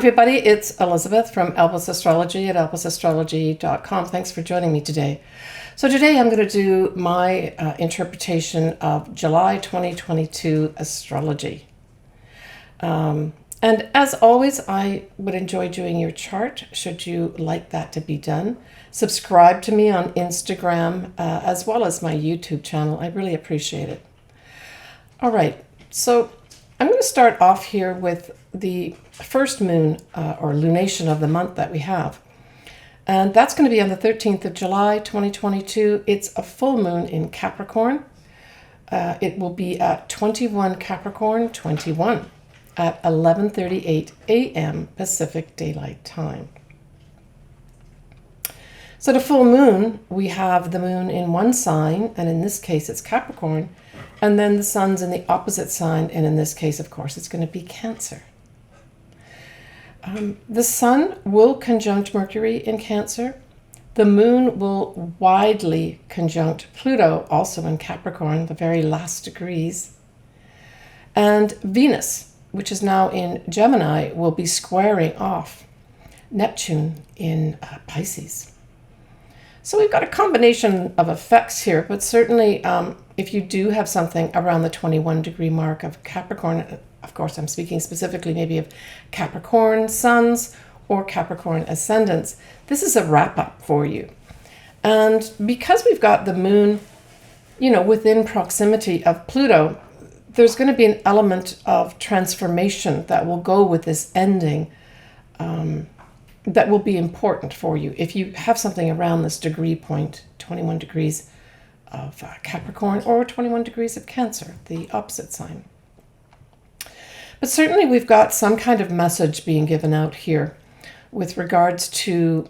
everybody, it's Elizabeth from Elvis Astrology at elvisastrology.com. Thanks for joining me today. So today I'm going to do my interpretation of July 2022 astrology. And as always, I would enjoy doing your chart, should you like that to be done. Subscribe to me on Instagram as well as my YouTube channel. I really appreciate it. All right, so I'm going to start off here with the first moon or lunation of the month that we have. And that's going to be on the 13th of July, 2022. It's a full moon in Capricorn. It will be at 21 Capricorn 21 at 11:38 a.m. Pacific Daylight Time. So the full moon, we have the moon in one sign, and in this case it's Capricorn, and then the sun's in the opposite sign, and in this case, of course, it's going to be Cancer. The sun will conjunct Mercury in Cancer. The moon will widely conjunct Pluto, also in Capricorn, the very last degrees. And Venus, which is now in Gemini, will be squaring off Neptune in Pisces. So we've got a combination of effects here, but certainly if you do have something around the 21 degree mark of Capricorn, of course I'm speaking specifically maybe of Capricorn suns or Capricorn ascendants, this is a wrap up for you. And because we've got the moon, within proximity of Pluto, there's going to be an element of transformation that will go with this ending that will be important for you. If you have something around this degree point, 21 degrees of Capricorn or 21 degrees of Cancer, the opposite sign. But certainly we've got some kind of message being given out here with regards to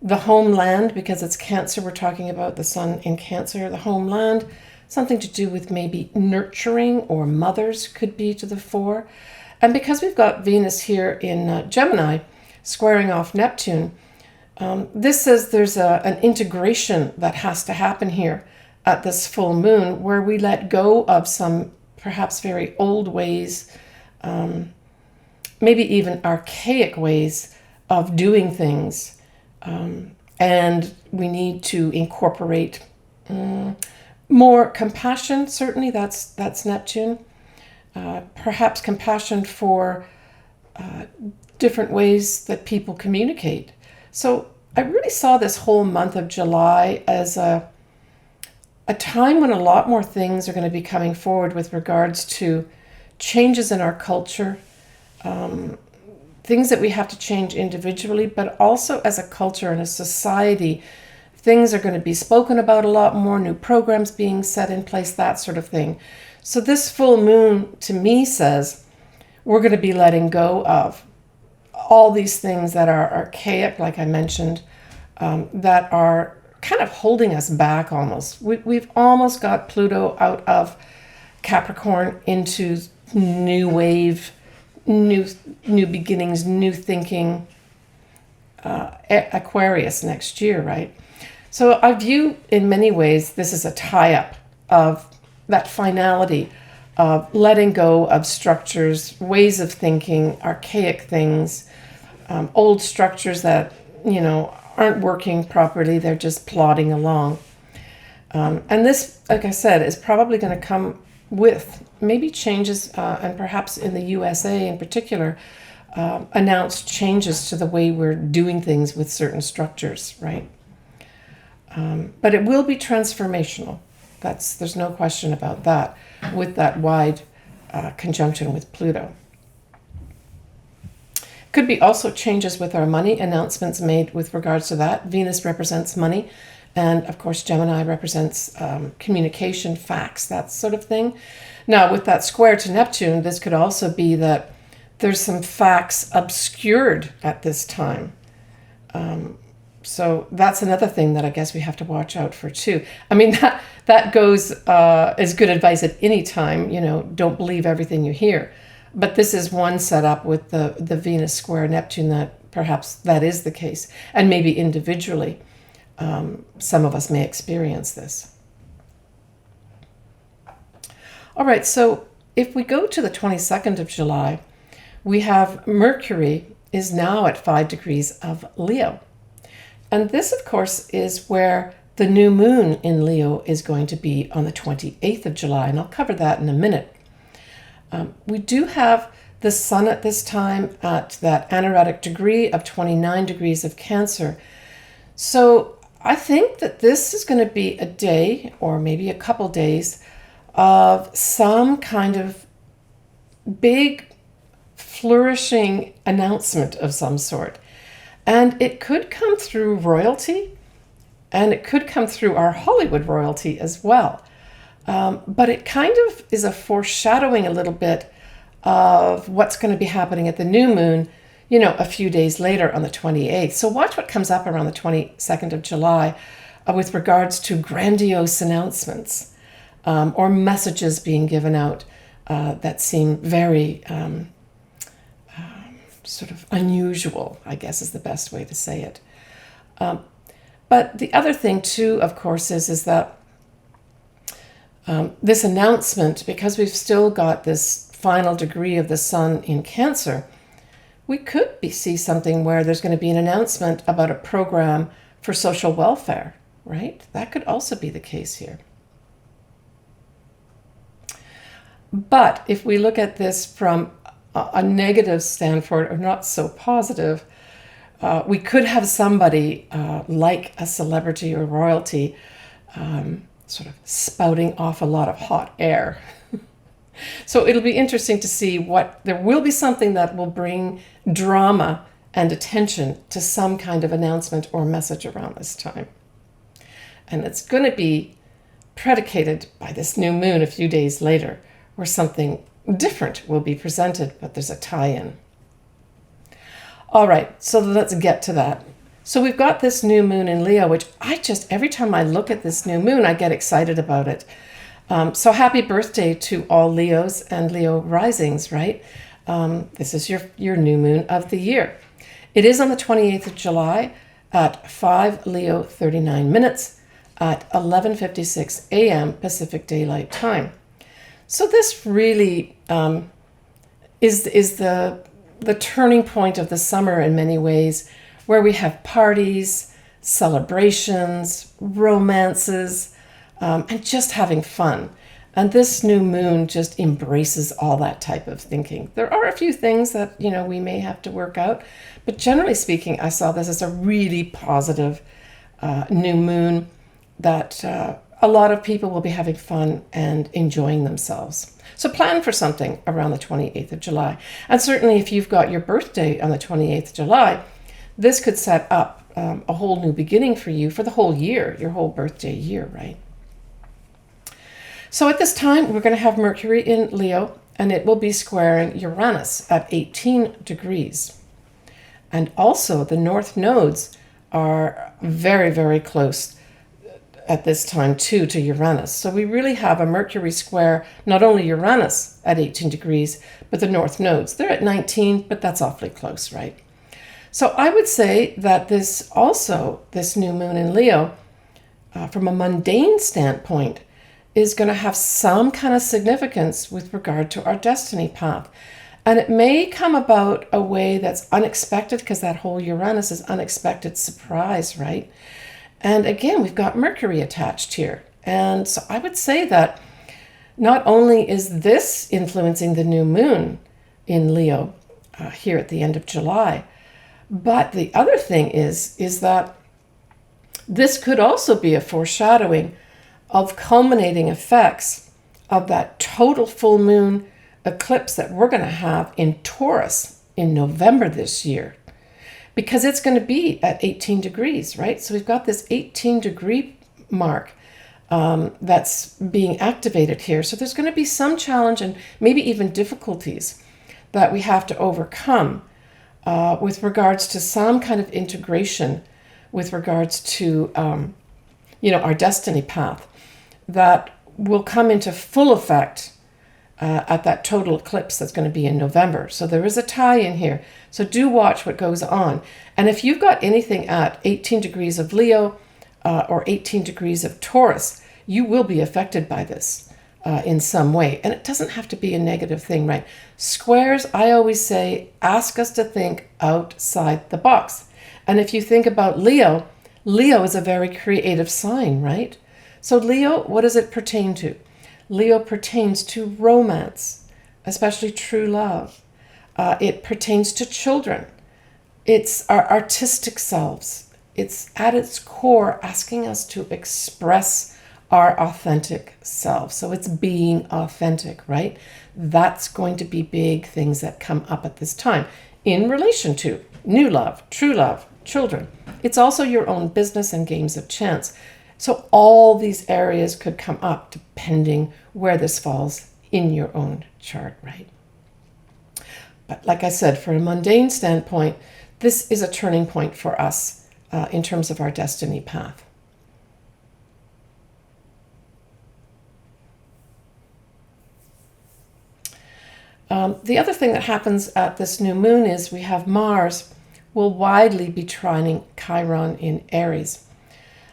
the homeland, because it's Cancer we're talking about, the sun in Cancer, the homeland, something to do with maybe nurturing or mothers could be to the fore. And because we've got Venus here in Gemini squaring off Neptune, this says there's an integration that has to happen here at this full moon where we let go of some perhaps very old ways, maybe even archaic ways of doing things. And we need to incorporate more compassion. Certainly that's Neptune. Perhaps compassion for different ways that people communicate. So I really saw this whole month of July as a time when a lot more things are going to be coming forward with regards to changes in our culture, things that we have to change individually, but also as a culture and a society. Things are going to be spoken about a lot more, new programs being set in place, that sort of thing. So this full moon to me says we're going to be letting go of all these things that are archaic, like I mentioned, that are kind of holding us back almost. We've almost got Pluto out of Capricorn into new wave, new beginnings, new thinking, Aquarius next year, right? So I view in many ways this is a tie-up of that finality of letting go of structures, ways of thinking, archaic things, old structures that, aren't working properly. They're just plodding along. And this, like I said, is probably going to come with maybe changes, and perhaps in the USA in particular, announced changes to the way we're doing things with certain structures, right? But it will be transformational. There's no question about that, with that wide conjunction with Pluto. Could be also changes with our money, announcements made with regards to that. Venus represents money, and of course Gemini represents communication, facts, that sort of thing. Now with that square to Neptune, this could also be that there's some facts obscured at this time. So that's another thing that I guess we have to watch out for too. I mean, that goes as good advice at any time, don't believe everything you hear. But this is one setup with the Venus square Neptune that perhaps that is the case. And maybe individually, some of us may experience this. All right, so if we go to the 22nd of July, we have Mercury is now at 5 degrees of Leo. And this, of course, is where the new moon in Leo is going to be on the 28th of July, and I'll cover that in a minute. We do have the sun at this time at that anaretic degree of 29 degrees of Cancer. So I think that this is going to be a day, or maybe a couple days, of some kind of big flourishing announcement of some sort. And it could come through royalty, and it could come through our Hollywood royalty as well. But it kind of is a foreshadowing a little bit of what's going to be happening at the new moon, a few days later on the 28th. So watch what comes up around the 22nd of July with regards to grandiose announcements or messages being given out that seem very sort of unusual, I guess is the best way to say it. But the other thing too, of course, is that this announcement, because we've still got this final degree of the sun in Cancer, we could see something where there's going to be an announcement about a program for social welfare, right? That could also be the case here. But if we look at this from a negative standpoint, or not so positive, we could have somebody like a celebrity or royalty sort of spouting off a lot of hot air. So it'll be interesting to see there will be something that will bring drama and attention to some kind of announcement or message around this time. And it's going to be predicated by this new moon a few days later, where something different will be presented, but there's a tie-in. All right, so let's get to that. So we've got this new moon in Leo, which every time I look at this new moon, I get excited about it. So happy birthday to all Leos and Leo risings, right? This is your new moon of the year. It is on the 28th of July at 5 Leo 39 minutes at 11:56 a.m. Pacific Daylight Time. So this really is the turning point of the summer in many ways, where we have parties, celebrations, romances, and just having fun. And this new moon just embraces all that type of thinking. There are a few things that, we may have to work out, but generally speaking, I saw this as a really positive new moon that a lot of people will be having fun and enjoying themselves. So plan for something around the 28th of July. And certainly if you've got your birthday on the 28th of July, this could set up a whole new beginning for you for the whole year, your whole birthday year, right? So at this time, we're going to have Mercury in Leo, and it will be squaring Uranus at 18 degrees. And also the north nodes are very, very close at this time too to Uranus. So we really have a Mercury square, not only Uranus at 18 degrees, but the north nodes. They're at 19, but that's awfully close, right? So I would say that this new moon in Leo, from a mundane standpoint, is going to have some kind of significance with regard to our destiny path. And it may come about a way that's unexpected, because that whole Uranus is unexpected surprise, right? And again, we've got Mercury attached here. And so I would say that not only is this influencing the new moon in Leo here at the end of July, but the other thing is that this could also be a foreshadowing of culminating effects of that total full moon eclipse that we're going to have in Taurus in November this year, because it's going to be at 18 degrees, right? So we've got this 18 degree mark that's being activated here. So there's going to be some challenge and maybe even difficulties that we have to overcome with regards to some kind of integration with regards to, our destiny path that will come into full effect at that total eclipse that's going to be in November. So there is a tie in here. So do watch what goes on. And if you've got anything at 18 degrees of Leo or 18 degrees of Taurus, you will be affected by this. in some way. And it doesn't have to be a negative thing, right? Squares, I always say, ask us to think outside the box. And if you think about Leo, Leo is a very creative sign, right? So Leo, what does it pertain to? Leo pertains to romance, especially true love. It pertains to children. It's our artistic selves. It's at its core asking us to express our authentic self. So it's being authentic, right? That's going to be big things that come up at this time in relation to new love, true love, children. It's also your own business and games of chance. So all these areas could come up depending where this falls in your own chart, right? But like I said, from a mundane standpoint, this is a turning point for us in terms of our destiny path. The other thing that happens at this new moon is we have Mars will widely be trining Chiron in Aries.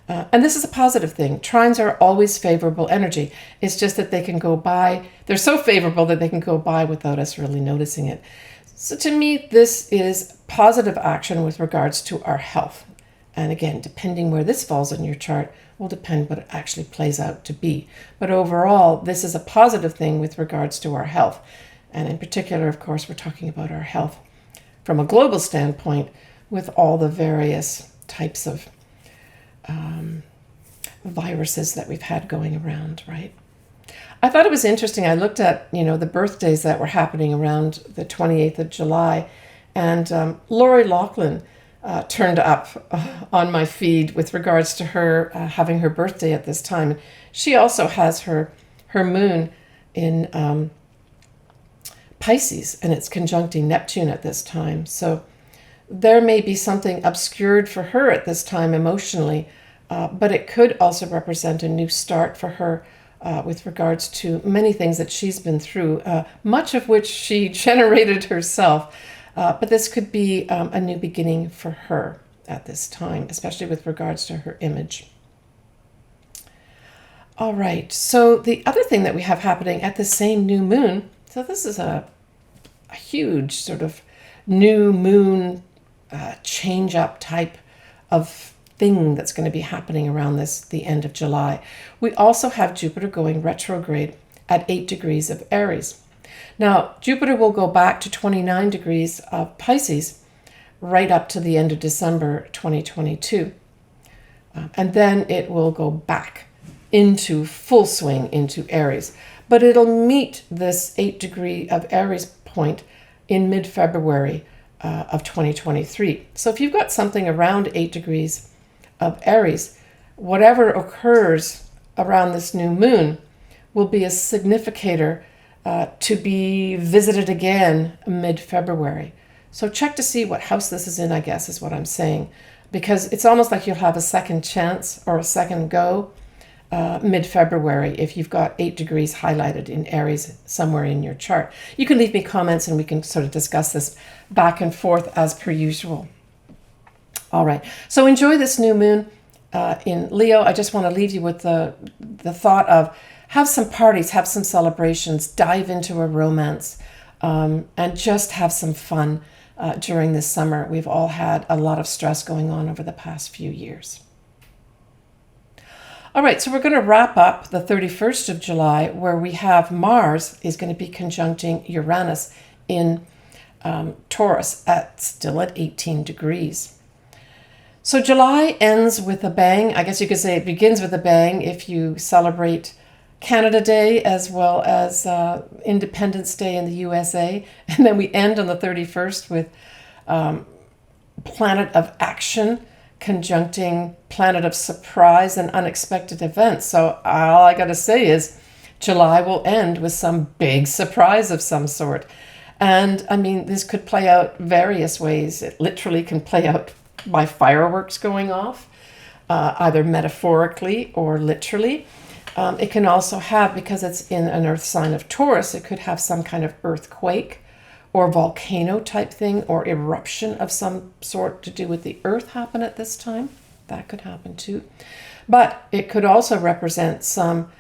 And this is a positive thing. Trines are always favorable energy. It's just that they can go by. They're so favorable that they can go by without us really noticing it. So to me, this is positive action with regards to our health. And again, depending where this falls in your chart will depend what it actually plays out to be. But overall, this is a positive thing with regards to our health. And in particular, of course, we're talking about our health from a global standpoint with all the various types of viruses that we've had going around, right? I thought it was interesting. I looked at, the birthdays that were happening around the 28th of July, and Lori Loughlin turned up on my feed with regards to her having her birthday at this time. She also has her moon in Pisces, and it's conjuncting Neptune at this time. So there may be something obscured for her at this time emotionally, but it could also represent a new start for her with regards to many things that she's been through, much of which she generated herself. But this could be a new beginning for her at this time, especially with regards to her image. All right, so the other thing that we have happening at the same new moon, so this is a huge sort of new moon change up type of thing that's going to be happening around the end of July. We also have Jupiter going retrograde at 8 degrees of Aries. Now, Jupiter will go back to 29 degrees of Pisces right up to the end of December 2022. And then it will go back into full swing into Aries. But it'll meet this 8 degree of Aries point in mid-February of 2023. So if you've got something around 8 degrees of Aries, whatever occurs around this new moon will be a significator to be visited again mid-February. So check to see what house this is in, I guess, is what I'm saying. Because it's almost like you'll have a second chance or a second go mid-February if you've got 8 degrees highlighted in Aries somewhere in your chart. You can leave me comments and we can sort of discuss this back and forth as per usual. All right, so enjoy this new moon in Leo. I just want to leave you with the thought of have some parties, have some celebrations, dive into a romance, and just have some fun during this summer. We've all had a lot of stress going on over the past few years. All right, so we're going to wrap up the 31st of July where we have Mars is going to be conjuncting Uranus in Taurus still at 18 degrees. So July ends with a bang. I guess you could say it begins with a bang if you celebrate Canada Day as well as Independence Day in the USA. And then we end on the 31st with Planet of Action conjuncting Planet of Surprise and Unexpected Events. So all I got to say is July will end with some big surprise of some sort. And I mean, this could play out various ways. It literally can play out by fireworks going off, either metaphorically or literally. It can also have, because it's in an earth sign of Taurus, it could have some kind of earthquake or volcano type thing or eruption of some sort to do with the earth happen at this time. That could happen too. But it could also represent some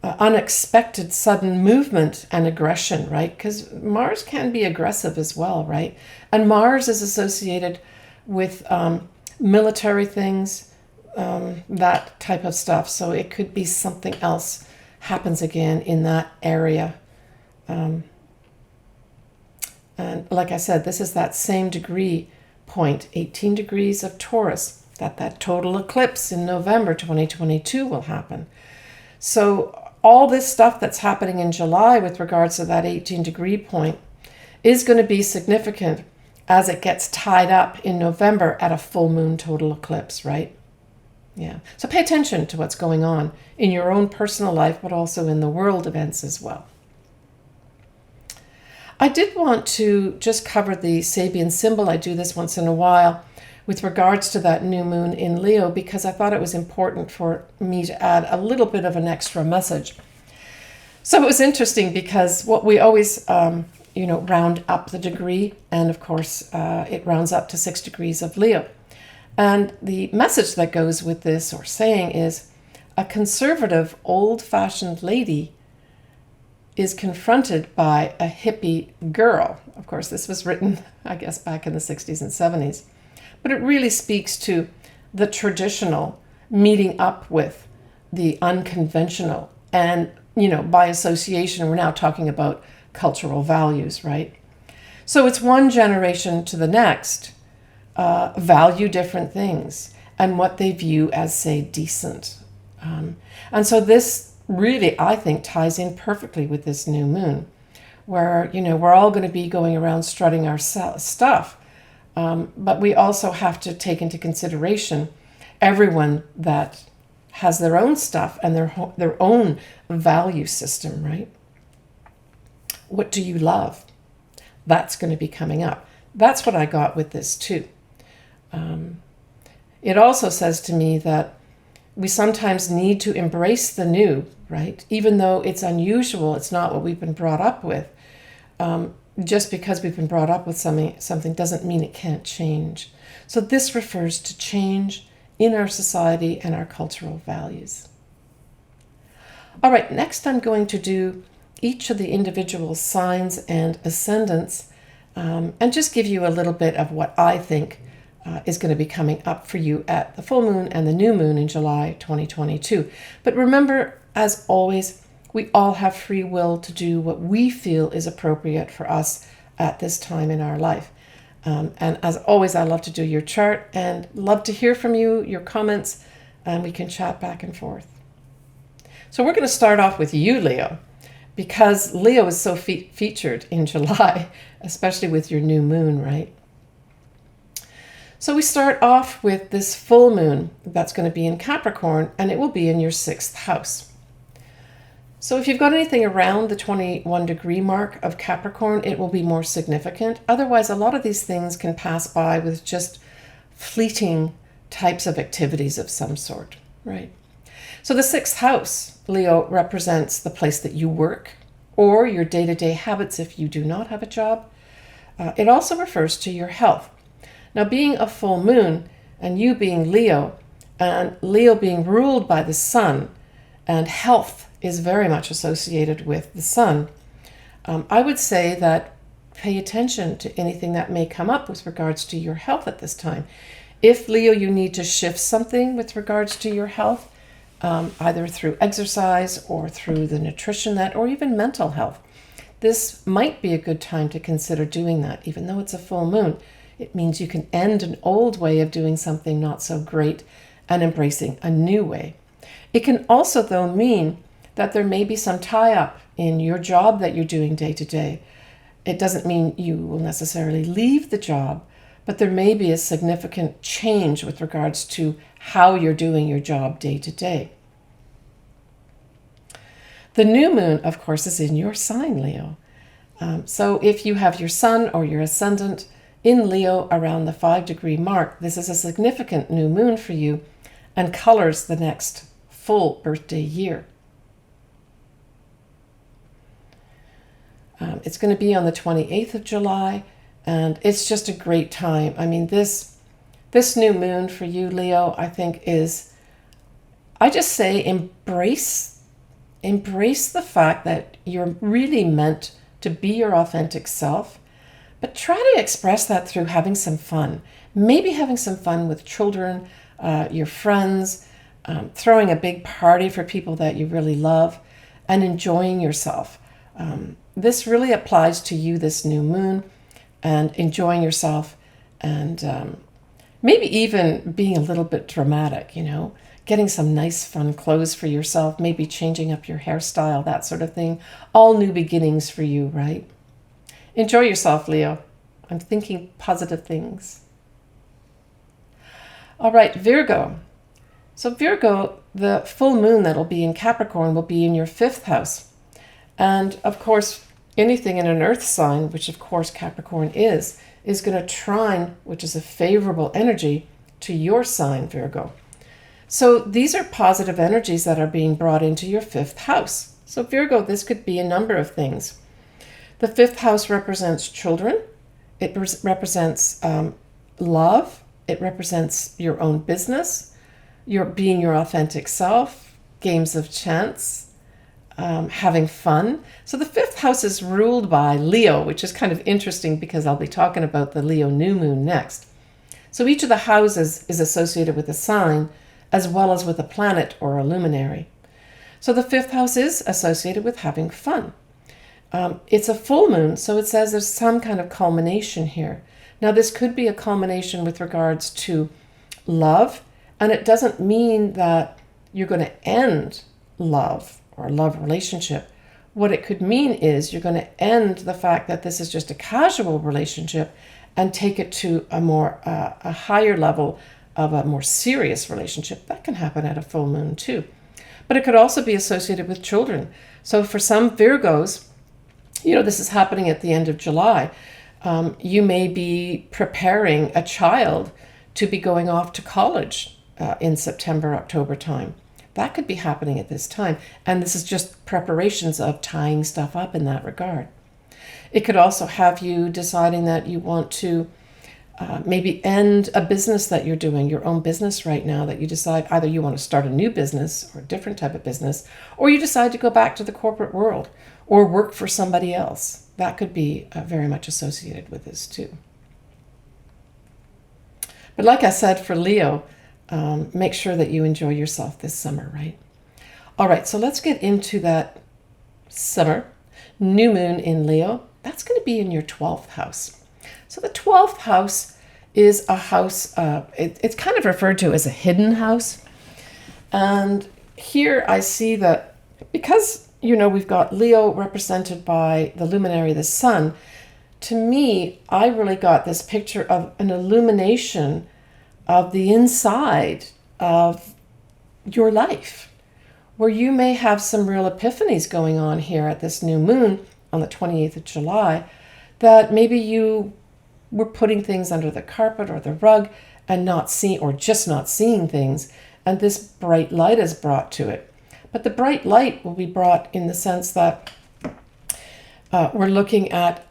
unexpected sudden movement and aggression, right? Because Mars can be aggressive as well, right? And Mars is associated with military things, that type of stuff. So it could be something else happens again in that area. And like I said, this is that same degree point, 18 degrees of Taurus, that total eclipse in November 2022 will happen. So all this stuff that's happening in July with regards to that 18 degree point is going to be significant as it gets tied up in November at a full moon total eclipse, right? Yeah. So pay attention to what's going on in your own personal life, but also in the world events as well. I did want to just cover the Sabian symbol. I do this once in a while with regards to that new moon in Leo, because I thought it was important for me to add a little bit of an extra message. So it was interesting because what we always, round up the degree, and of course it rounds up to 6 degrees of Leo. And the message that goes with this or saying is a conservative, old-fashioned lady is confronted by a hippie girl. Of course, this was written, I guess, back in the 60s and 70s. But it really speaks to the traditional meeting up with the unconventional. And, by association, we're now talking about cultural values, right? So it's one generation to the next value different things and what they view as, say, decent. And so this really, I think, ties in perfectly with this new moon, where, we're all going to be going around strutting our stuff. But we also have to take into consideration everyone that has their own stuff and their own value system, right? What do you love? That's going to be coming up. That's what I got with this too. It also says to me that we sometimes need to embrace the new, right? Even though it's unusual, it's not what we've been brought up with. Just because we've been brought up with something doesn't mean it can't change. So this refers to change in our society and our cultural values. All right, next I'm going to do each of the individual signs and ascendants, and just give you a little bit of what I think is going to be coming up for you at the full moon and the new moon in July 2022. But remember, as always, we all have free will to do what we feel is appropriate for us at this time in our life. And as always, I love to do your chart and love to hear from you, your comments, and we can chat back and forth. So we're going to start off with you, Leo, because Leo is so featured in July, especially with your new moon, right? So we start off with this full moon that's going to be in Capricorn, and it will be in your 6th house. So if you've got anything around the 21 degree mark of Capricorn, it will be more significant. Otherwise, a lot of these things can pass by with just fleeting types of activities of some sort, right? So the 6th house, Leo, represents the place that you work or your day-to-day habits if you do not have a job. It also refers to your health. Now, being a full moon and you being Leo, and Leo being ruled by the sun, and health is very much associated with the sun, I would say that pay attention to anything that may come up with regards to your health at this time. If, Leo, you need to shift something with regards to your health, either through exercise or through the nutrition or even mental health, this might be a good time to consider doing that. Even though it's a full moon, it means you can end an old way of doing something not so great and embracing a new way. It can also, though, mean that there may be some tie-up in your job that you're doing day to day. It doesn't mean you will necessarily leave the job, but there may be a significant change with regards to how you're doing your job day to day. The new moon, of course, is in your sign, Leo. So if you have your sun or your ascendant in Leo around the 5 degree mark, this is a significant new moon for you and colors the next full birthday year. It's going to be on the 28th of July, and it's just a great time. I mean, this new moon for you, Leo, I think I just say embrace embrace the fact that you're really meant to be your authentic self, but try to express that through having some fun. Maybe having some fun with children, your friends, throwing a big party for people that you really love, and enjoying yourself. This really applies to you this new moon, and enjoying yourself, and maybe even being a little bit dramatic, getting some nice fun clothes for yourself, maybe changing up your hairstyle, that sort of thing. All new beginnings for you, right? Enjoy yourself, Leo. I'm thinking positive things. All right, Virgo. So Virgo, the full moon that'll be in Capricorn will be in your 5th house. And of course, anything in an earth sign, which of course Capricorn is going to trine, which is a favorable energy, to your sign, Virgo. So these are positive energies that are being brought into your 5th house. So Virgo, this could be a number of things. The 5th house represents children. It represents love. It represents your own business, being your authentic self, games of chance, having fun. So the 5th house is ruled by Leo, which is kind of interesting because I'll be talking about the Leo new moon next. So each of the houses is associated with a sign as well as with a planet or a luminary. So the 5th house is associated with having fun. It's a full moon, so it says there's some kind of culmination here. Now this could be a culmination with regards to love, and it doesn't mean that you're going to end love or a love relationship. What it could mean is you're going to end the fact that this is just a casual relationship and take it to a higher level of a more serious relationship. That can happen at a full moon too. But it could also be associated with children. So for some Virgos, this is happening at the end of July. You may be preparing a child to be going off to college in September, October time. That could be happening at this time. And this is just preparations of tying stuff up in that regard. It could also have you deciding that you want to maybe end a business that you're doing, your own business right now, that you decide either you want to start a new business or a different type of business, or you decide to go back to the corporate world or work for somebody else. That could be very much associated with this too. But like I said, for Leo, make sure that you enjoy yourself this summer, right? All right, so let's get into that summer. New moon in Leo, that's going to be in your 12th house. So the 12th house is a house, it's kind of referred to as a hidden house. And here I see that because, we've got Leo represented by the luminary, the sun, to me, I really got this picture of an illumination of the inside of your life, where you may have some real epiphanies going on here at this new moon on the 28th of July, that maybe you were putting things under the carpet or the rug and just not seeing things, and this bright light is brought to it. But the bright light will be brought in the sense that we're looking at,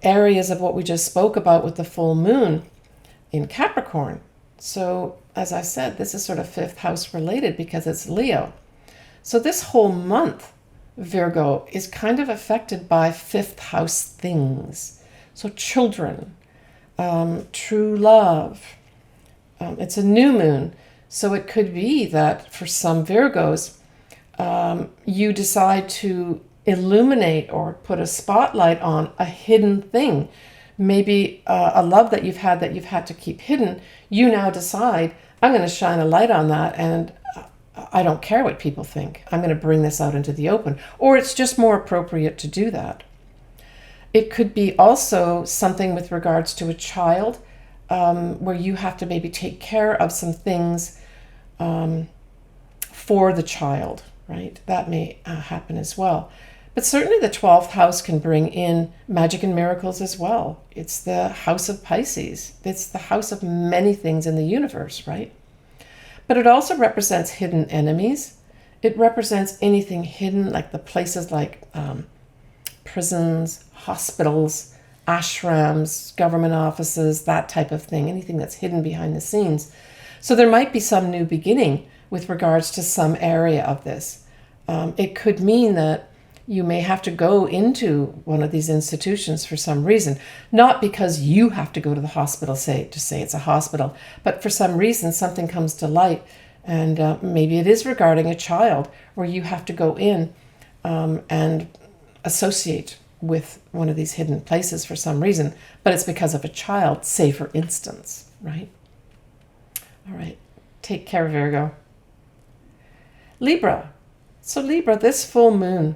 areas of what we just spoke about with the full moon in Capricorn. So as I said, this is sort of 5th house related because it's Leo. So this whole month, Virgo, is kind of affected by 5th house things. So children, true love. It's a new moon. So it could be that for some Virgos, you decide to illuminate or put a spotlight on a hidden thing. Maybe a love that you've had to keep hidden. You now decide, I'm going to shine a light on that, and I don't care what people think. I'm going to bring this out into the open. Or it's just more appropriate to do that. It could be also something with regards to a child, where you have to maybe take care of some things for the child, right? That may happen as well. But certainly the 12th house can bring in magic and miracles as well. It's the house of Pisces. It's the house of many things in the universe, right? But it also represents hidden enemies. It represents anything hidden, like the places like prisons, hospitals, ashrams, government offices, that type of thing, anything that's hidden behind the scenes. So there might be some new beginning with regards to some area of this. It could mean that you may have to go into one of these institutions for some reason, not because you have to go to the hospital, to say it's a hospital, but for some reason something comes to light, and maybe it is regarding a child where you have to go in and associate with one of these hidden places for some reason, but it's because of a child, say for instance, right? All right, take care, Virgo. Libra. So Libra, this full moon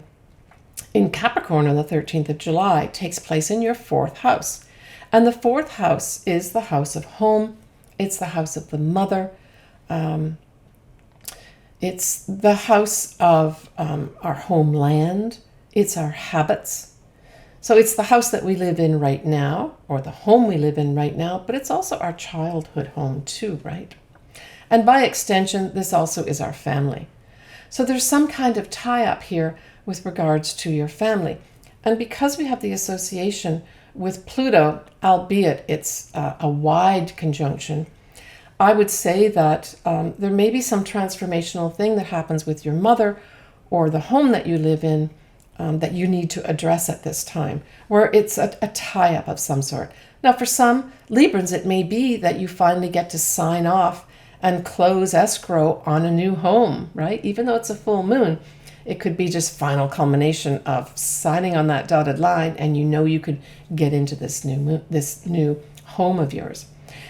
in Capricorn on the 13th of July takes place in your 4th house. And the 4th house is the house of home. It's the house of the mother. It's the house of our homeland. It's our habits. So it's the house that we live in right now, or the home we live in right now, but it's also our childhood home too, right? And by extension, this also is our family. So there's some kind of tie-up here with regards to your family. And because we have the association with Pluto, albeit it's a wide conjunction, I would say that there may be some transformational thing that happens with your mother or the home that you live in that you need to address at this time, where it's a tie-up of some sort. Now, for some Librans, it may be that you finally get to sign off and close escrow on a new home, right? Even though it's a full moon, it could be just final culmination of signing on that dotted line, and you know you could get into this new home of yours.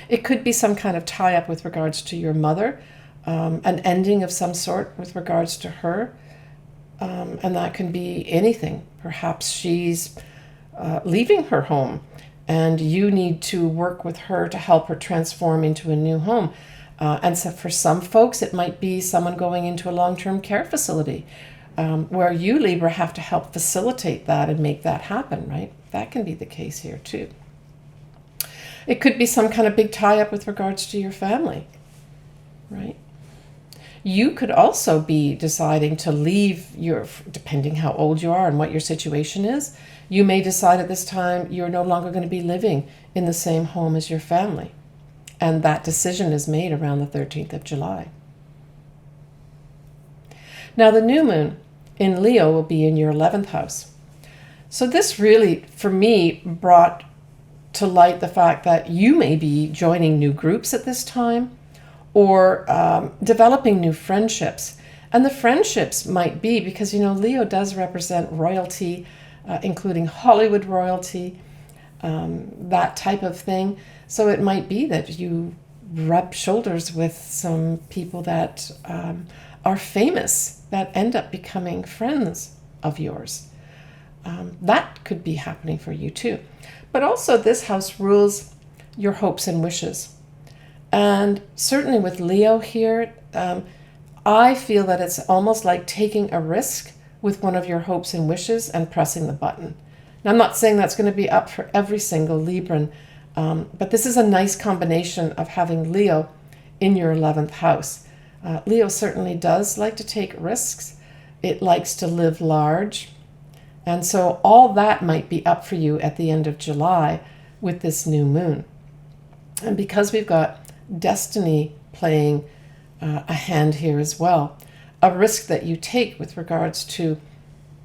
It could be some kind of tie-up with regards to your mother, an ending of some sort with regards to her, and that can be anything. Perhaps she's leaving her home, and you need to work with her to help her transform into a new home. And so for some folks, it might be someone going into a long-term care facility where you, Libra, have to help facilitate that and make that happen, right? That can be the case here too. It could be some kind of big tie-up with regards to your family, right? You could also be deciding to leave depending how old you are and what your situation is, you may decide at this time you're no longer going to be living in the same home as your family. And that decision is made around the 13th of July. Now, the new moon in Leo will be in your 11th house. So this really, for me, brought to light the fact that you may be joining new groups at this time, or developing new friendships. And the friendships might be because, Leo does represent royalty, including Hollywood royalty, that type of thing. So it might be that you rub shoulders with some people that are famous, that end up becoming friends of yours. That could be happening for you too. But also this house rules your hopes and wishes. And certainly with Leo here, I feel that it's almost like taking a risk with one of your hopes and wishes and pressing the button. Now, I'm not saying that's going to be up for every single Libran, but this is a nice combination of having Leo in your 11th house. Leo certainly does like to take risks. It likes to live large. And so all that might be up for you at the end of July with this new moon. And because we've got destiny playing a hand here as well, a risk that you take with regards to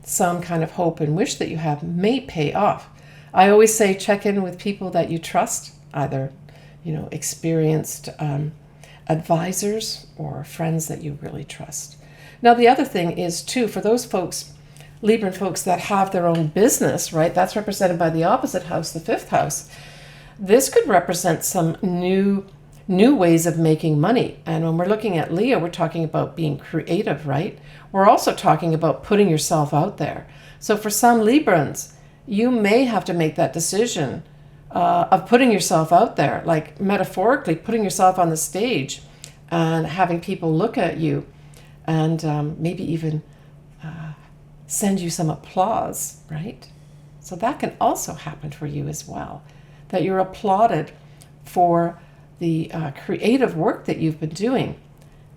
some kind of hope and wish that you have may pay off. I always say check in with people that you trust, either experienced advisors or friends that you really trust. Now, the other thing is too, for those folks, Libran folks that have their own business, right? That's represented by the opposite house, the 5th house. This could represent some new ways of making money. And when we're looking at Leo, we're talking about being creative, right? We're also talking about putting yourself out there. So for some Librans, you may have to make that decision of putting yourself out there, like metaphorically putting yourself on the stage and having people look at you and maybe even send you some applause, right? So that can also happen for you as well, that you're applauded for the creative work that you've been doing,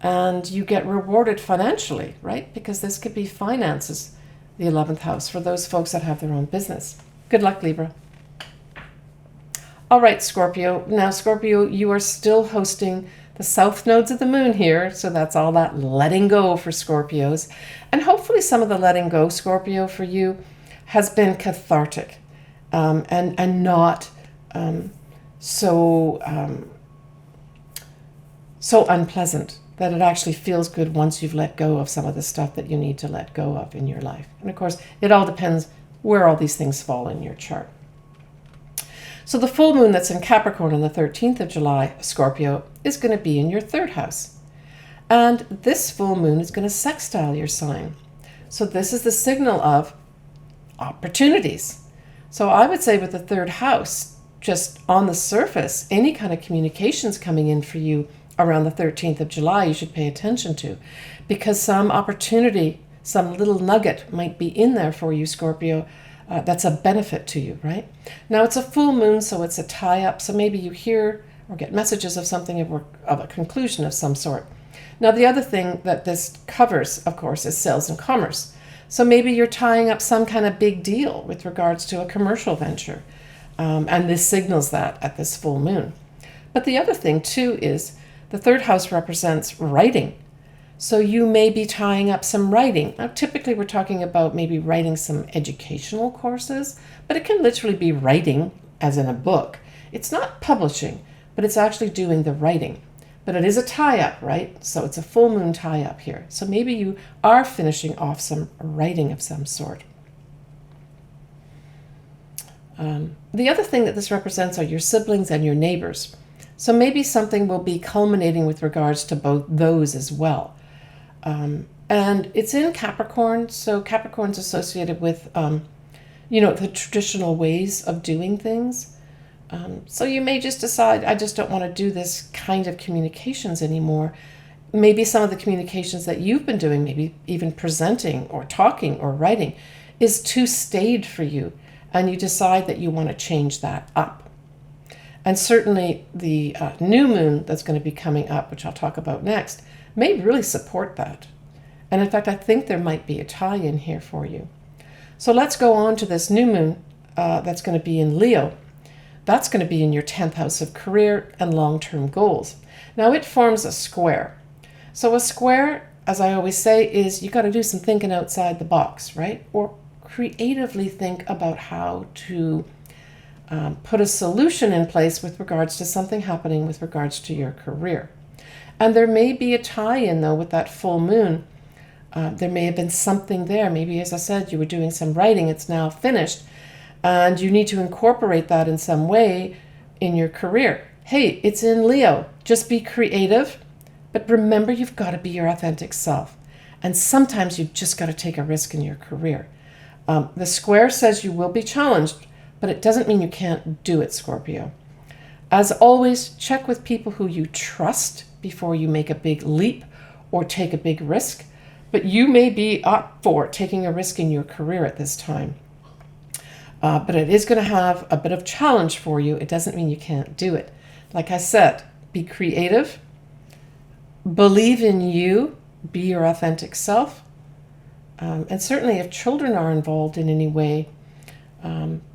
and you get rewarded financially, right? Because this could be finances, the 11th house, for those folks that have their own business. Good luck, Libra. All right, Scorpio. Now, Scorpio, you are still hosting the the south nodes of the moon here. So that's all that letting go for Scorpios. And hopefully some of the letting go, Scorpio, for you has been cathartic and not so unpleasant that it actually feels good once you've let go of some of the stuff that you need to let go of in your life. And of course, it all depends where all these things fall in your chart. So the full moon that's in Capricorn on the 13th of July, Scorpio, is going to be in your third house. And this full moon is going to sextile your sign. So this is the signal of opportunities. So I would say with the third house, just on the surface, any kind of communications coming in for you around the 13th of July, you should pay attention to, because some opportunity, some little nugget might be in there for you, Scorpio, that's a benefit to you, right? Now it's a full moon, so it's a tie-up, so maybe you hear or get messages of something of a conclusion of some sort. Now the other thing that this covers, of course, is sales and commerce. So maybe you're tying up some kind of big deal with regards to a commercial venture, and this signals that at this full moon. But the other thing too is the third house represents writing. So you may be tying up some writing. Now, typically we're talking about maybe writing some educational courses, but it can literally be writing as in a book. It's not publishing, but it's actually doing the writing. But it is a tie-up, right? So it's a full moon tie-up here. So maybe you are finishing off some writing of some sort. The other thing that this represents are your siblings and your neighbors. So maybe something will be culminating with regards to both those as well. And it's in Capricorn, so Capricorn's associated with, the traditional ways of doing things. So you may just decide, I just don't want to do this kind of communications anymore. Maybe some of the communications that you've been doing, maybe even presenting or talking or writing, is too staid for you, and you decide that you want to change that up. And certainly the new moon that's going to be coming up, which I'll talk about next, may really support that. And in fact, I think there might be a tie-in here for you. So let's go on to this new moon that's going to be in Leo. That's going to be in your 10th house of career and long-term goals. Now it forms a square. So a square, as I always say, is you got to do some thinking outside the box, right? Or creatively think about how to put a solution in place with regards to something happening with regards to your career. And there may be a tie-in, though, with that full moon. There may have been something there. Maybe, as I said, you were doing some writing. It's now finished. And you need to incorporate that in some way in your career. Hey, it's in Leo. Just be creative. But remember, you've got to be your authentic self. And sometimes you've just got to take a risk in your career. The square says you will be challenged, but it doesn't mean you can't do it, Scorpio. As always, check with people who you trust before you make a big leap or take a big risk. But you may be up for taking a risk in your career at this time. But it is going to have a bit of challenge for you. It doesn't mean you can't do it. Like I said, be creative, believe in you, be your authentic self. And certainly if children are involved in any way,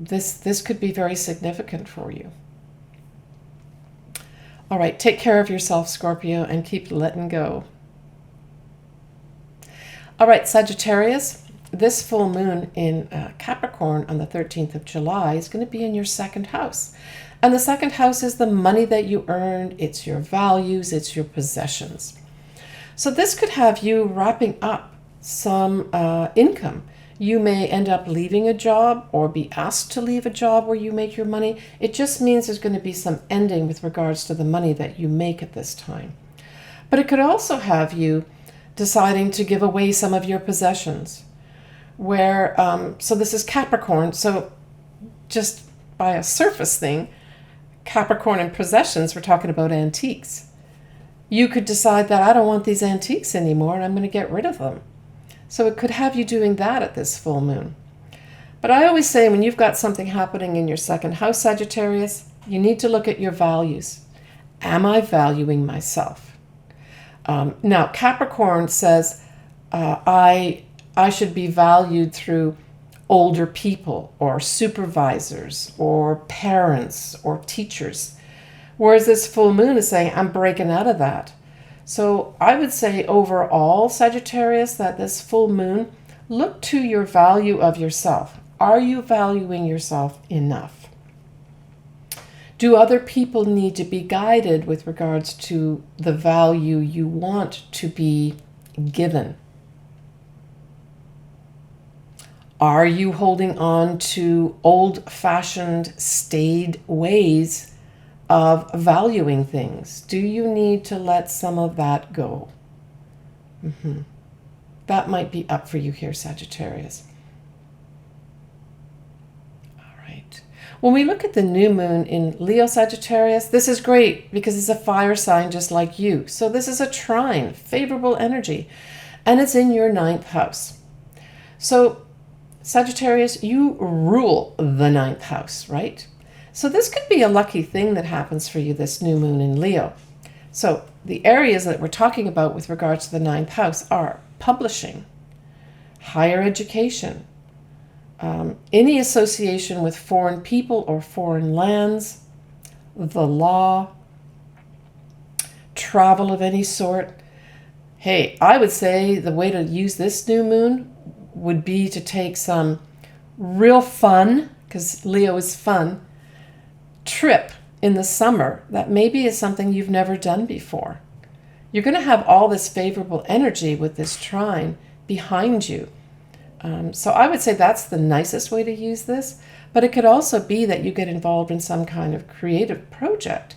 this could be very significant for you. All right, take care of yourself, Scorpio, and keep letting go. All right, Sagittarius, this full moon in Capricorn on the 13th of July is going to be in your second house. And the second house is the money that you earned. It's your values. It's your possessions. So this could have you wrapping up some income. You may end up leaving a job or be asked to leave a job where you make your money. It just means there's going to be some ending with regards to the money that you make at this time. But it could also have you deciding to give away some of your possessions. So this is Capricorn. So just by a surface thing, Capricorn and possessions, we're talking about antiques. You could decide that I don't want these antiques anymore and I'm going to get rid of them. So it could have you doing that at this full moon. But I always say when you've got something happening in your second house, Sagittarius, you need to look at your values. Am I valuing myself? Now, Capricorn says I should be valued through older people or supervisors or parents or teachers. Whereas this full moon is saying, I'm breaking out of that. So I would say overall, Sagittarius, that this full moon, look to your value of yourself. Are you valuing yourself enough? Do other people need to be guided with regards to the value you want to be given? Are you holding on to old-fashioned, staid ways of valuing things? Do you need to let some of that go? That might be up for you here, Sagittarius. All right. When we look at the new moon in Leo Sagittarius, this is great because it's a fire sign just like you. So this is a trine, favorable energy, and it's in your 9th house. So Sagittarius, you rule the 9th house, right? So this could be a lucky thing that happens for you, this new moon in Leo. So the areas that we're talking about with regards to the 9th house are publishing, higher education, any association with foreign people or foreign lands, the law, travel of any sort. Hey, I would say the way to use this new moon would be to take some real fun, because Leo is fun, trip in the summer that maybe is something you've never done before. You're going to have all this favorable energy with this trine behind you. So I would say that's the nicest way to use this, but it could also be that you get involved in some kind of creative project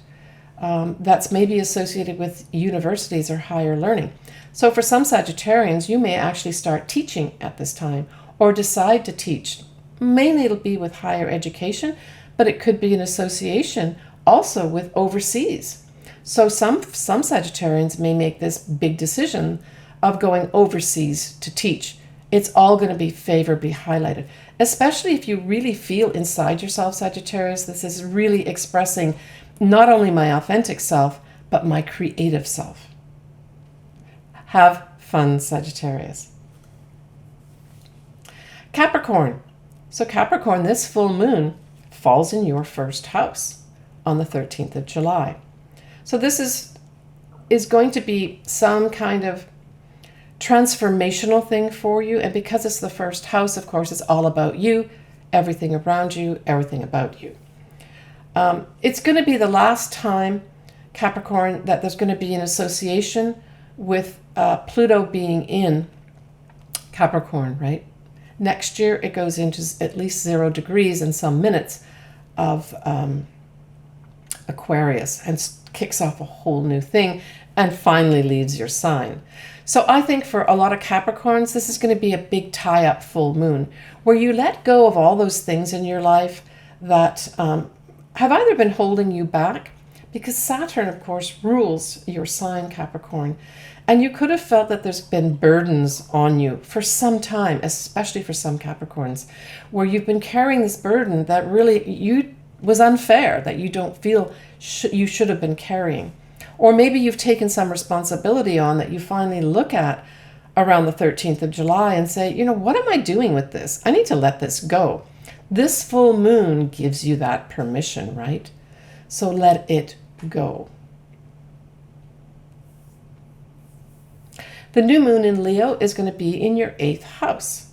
that's maybe associated with universities or higher learning. So for some Sagittarians, you may actually start teaching at this time or decide to teach. Mainly it'll be with higher education, but it could be an association also with overseas. So some Sagittarians may make this big decision of going overseas to teach. It's all going to be favorably highlighted, especially if you really feel inside yourself, Sagittarius, this is really expressing not only my authentic self, but my creative self. Have fun, Sagittarius. Capricorn. So Capricorn, this full moon falls in your 1st house on the 13th of July. So this is going to be some kind of transformational thing for you. And because it's the 1st house, of course, it's all about you, everything around you, everything about you. It's going to be the last time, Capricorn, that there's going to be an association with Pluto being in Capricorn, right? Next year, it goes into at least 0 degrees and some minutes of Aquarius and kicks off a whole new thing and finally leaves your sign. So I think for a lot of Capricorns, this is going to be a big tie-up full moon where you let go of all those things in your life that have either been holding you back, because Saturn, of course, rules your sign, Capricorn. And you could have felt that there's been burdens on you for some time, especially for some Capricorns, where you've been carrying this burden that really was unfair, that you don't feel you should have been carrying. Or maybe you've taken some responsibility on that you finally look at around the 13th of July and say, you know, what am I doing with this? I need to let this go. This full moon gives you that permission, right? So let it go. The new moon in Leo is going to be in your 8th house.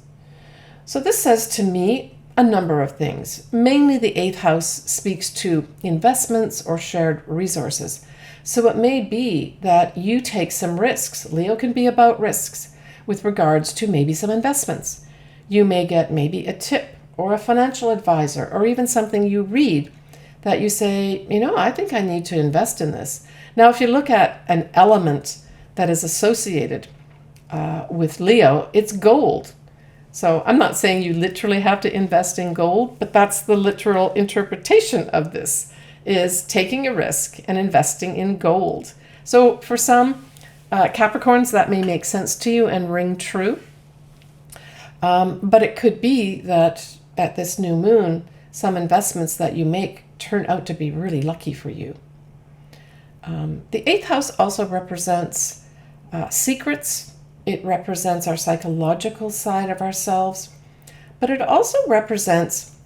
So this says to me a number of things. Mainly the 8th house speaks to investments or shared resources. So it may be that you take some risks. Leo can be about risks with regards to maybe some investments. You may get maybe a tip or a financial advisor or even something you read that you say, you know, I think I need to invest in this. Now, if you look at an element that is associated with Leo, it's gold. So I'm not saying you literally have to invest in gold, but that's the literal interpretation of this, is taking a risk and investing in gold. So for some Capricorns, that may make sense to you and ring true. But it could be that at this new moon, some investments that you make turn out to be really lucky for you. The 8th house also represents secrets. It represents our psychological side of ourselves, but it also represents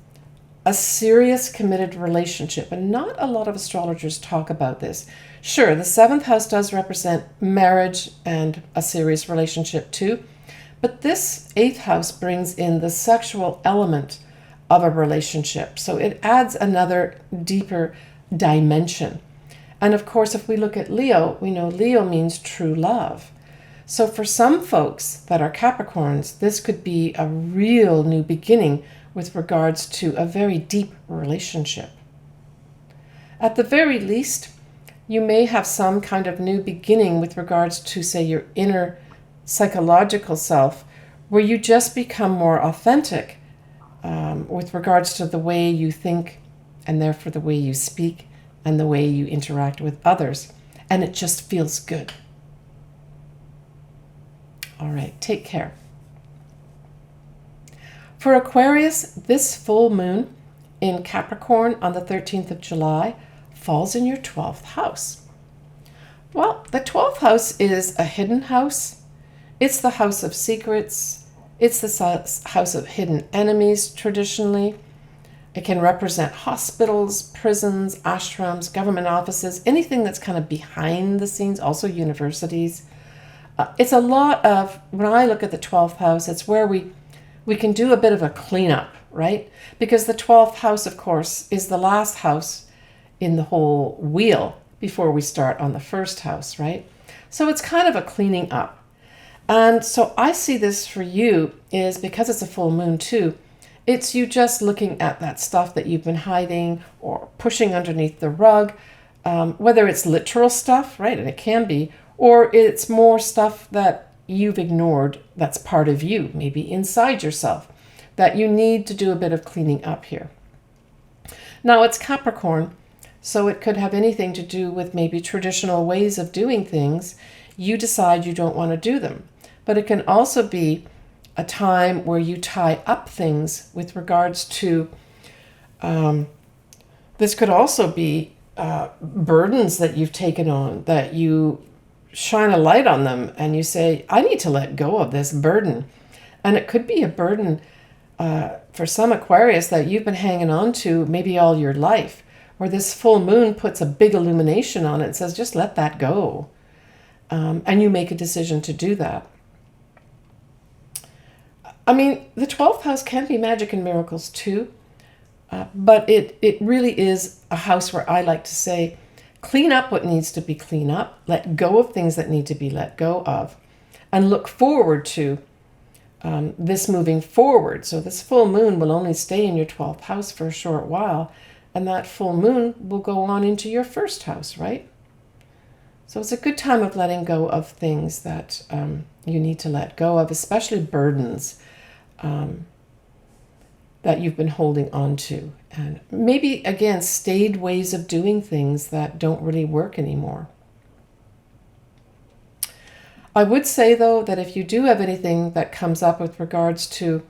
a serious committed relationship. And not a lot of astrologers talk about this. Sure, the 7th house does represent marriage and a serious relationship too. But this 8th house brings in the sexual element of a relationship. So it adds another deeper dimension. And of course, if we look at Leo, we know Leo means true love. So for some folks that are Capricorns, this could be a real new beginning with regards to a very deep relationship. At the very least, you may have some kind of new beginning with regards to, say, your inner psychological self, where you just become more authentic with regards to the way you think, and therefore the way you speak and the way you interact with others. And it just feels good. All right, take care. For Aquarius, this full moon in Capricorn on the 13th of July falls in your 12th house. Well, the 12th house is a hidden house. It's the house of secrets. It's the house of hidden enemies traditionally. It can represent hospitals, prisons, ashrams, government offices, anything that's kind of behind the scenes, also universities. It's a lot of, when I look at the 12th house, it's where we can do a bit of a cleanup, right? Because the 12th house, of course, is the last house in the whole wheel before we start on the first house, right? So it's kind of a cleaning up. And so I see this for you is because it's a full moon too, it's you just looking at that stuff that you've been hiding or pushing underneath the rug, whether it's literal stuff, right? And it can be, or it's more stuff that you've ignored that's part of you, maybe inside yourself, that you need to do a bit of cleaning up here. Now it's Capricorn, so it could have anything to do with maybe traditional ways of doing things. You decide you don't want to do them. But it can also be a time where you tie up things with regards to, this could also be burdens that you've taken on, that you shine a light on them and you say, I need to let go of this burden. And it could be a burden for some Aquarius that you've been hanging on to maybe all your life, where this full moon puts a big illumination on it and says, just let that go. And you make a decision to do that. I mean, the 12th house can be magic and miracles too, but it really is a house where I like to say, clean up what needs to be cleaned up, let go of things that need to be let go of, and look forward to this moving forward. So this full moon will only stay in your 12th house for a short while, and that full moon will go on into your first house, right? So it's a good time of letting go of things that you need to let go of, especially burdens that you've been holding on to. And maybe, again, stayed ways of doing things that don't really work anymore. I would say, though, that if you do have anything that comes up with regards to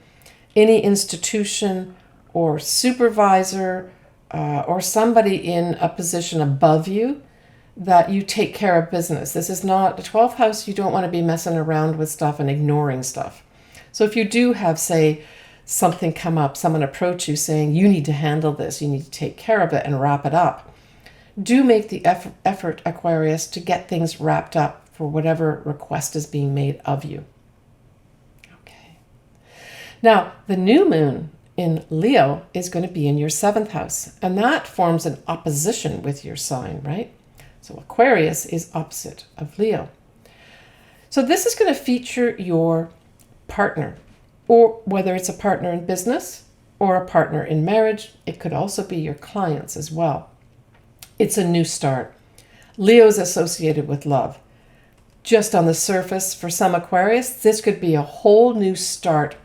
any institution or supervisor or somebody in a position above you, that you take care of business. This is not the 12th house. You don't want to be messing around with stuff and ignoring stuff. So if you do have, say, something come up, someone approach you saying, you need to handle this, you need to take care of it and wrap it up, do make the effort, Aquarius, to get things wrapped up for whatever request is being made of you. Okay. Now, the new moon in Leo is going to be in your 7th house, and that forms an opposition with your sign, right? So Aquarius is opposite of Leo. So this is going to feature your partner, or whether it's a partner in business or a partner in marriage. It could also be your clients as well. It's a new start. Leo is associated with love. Just on the surface, for some Aquarius, this could be a whole new start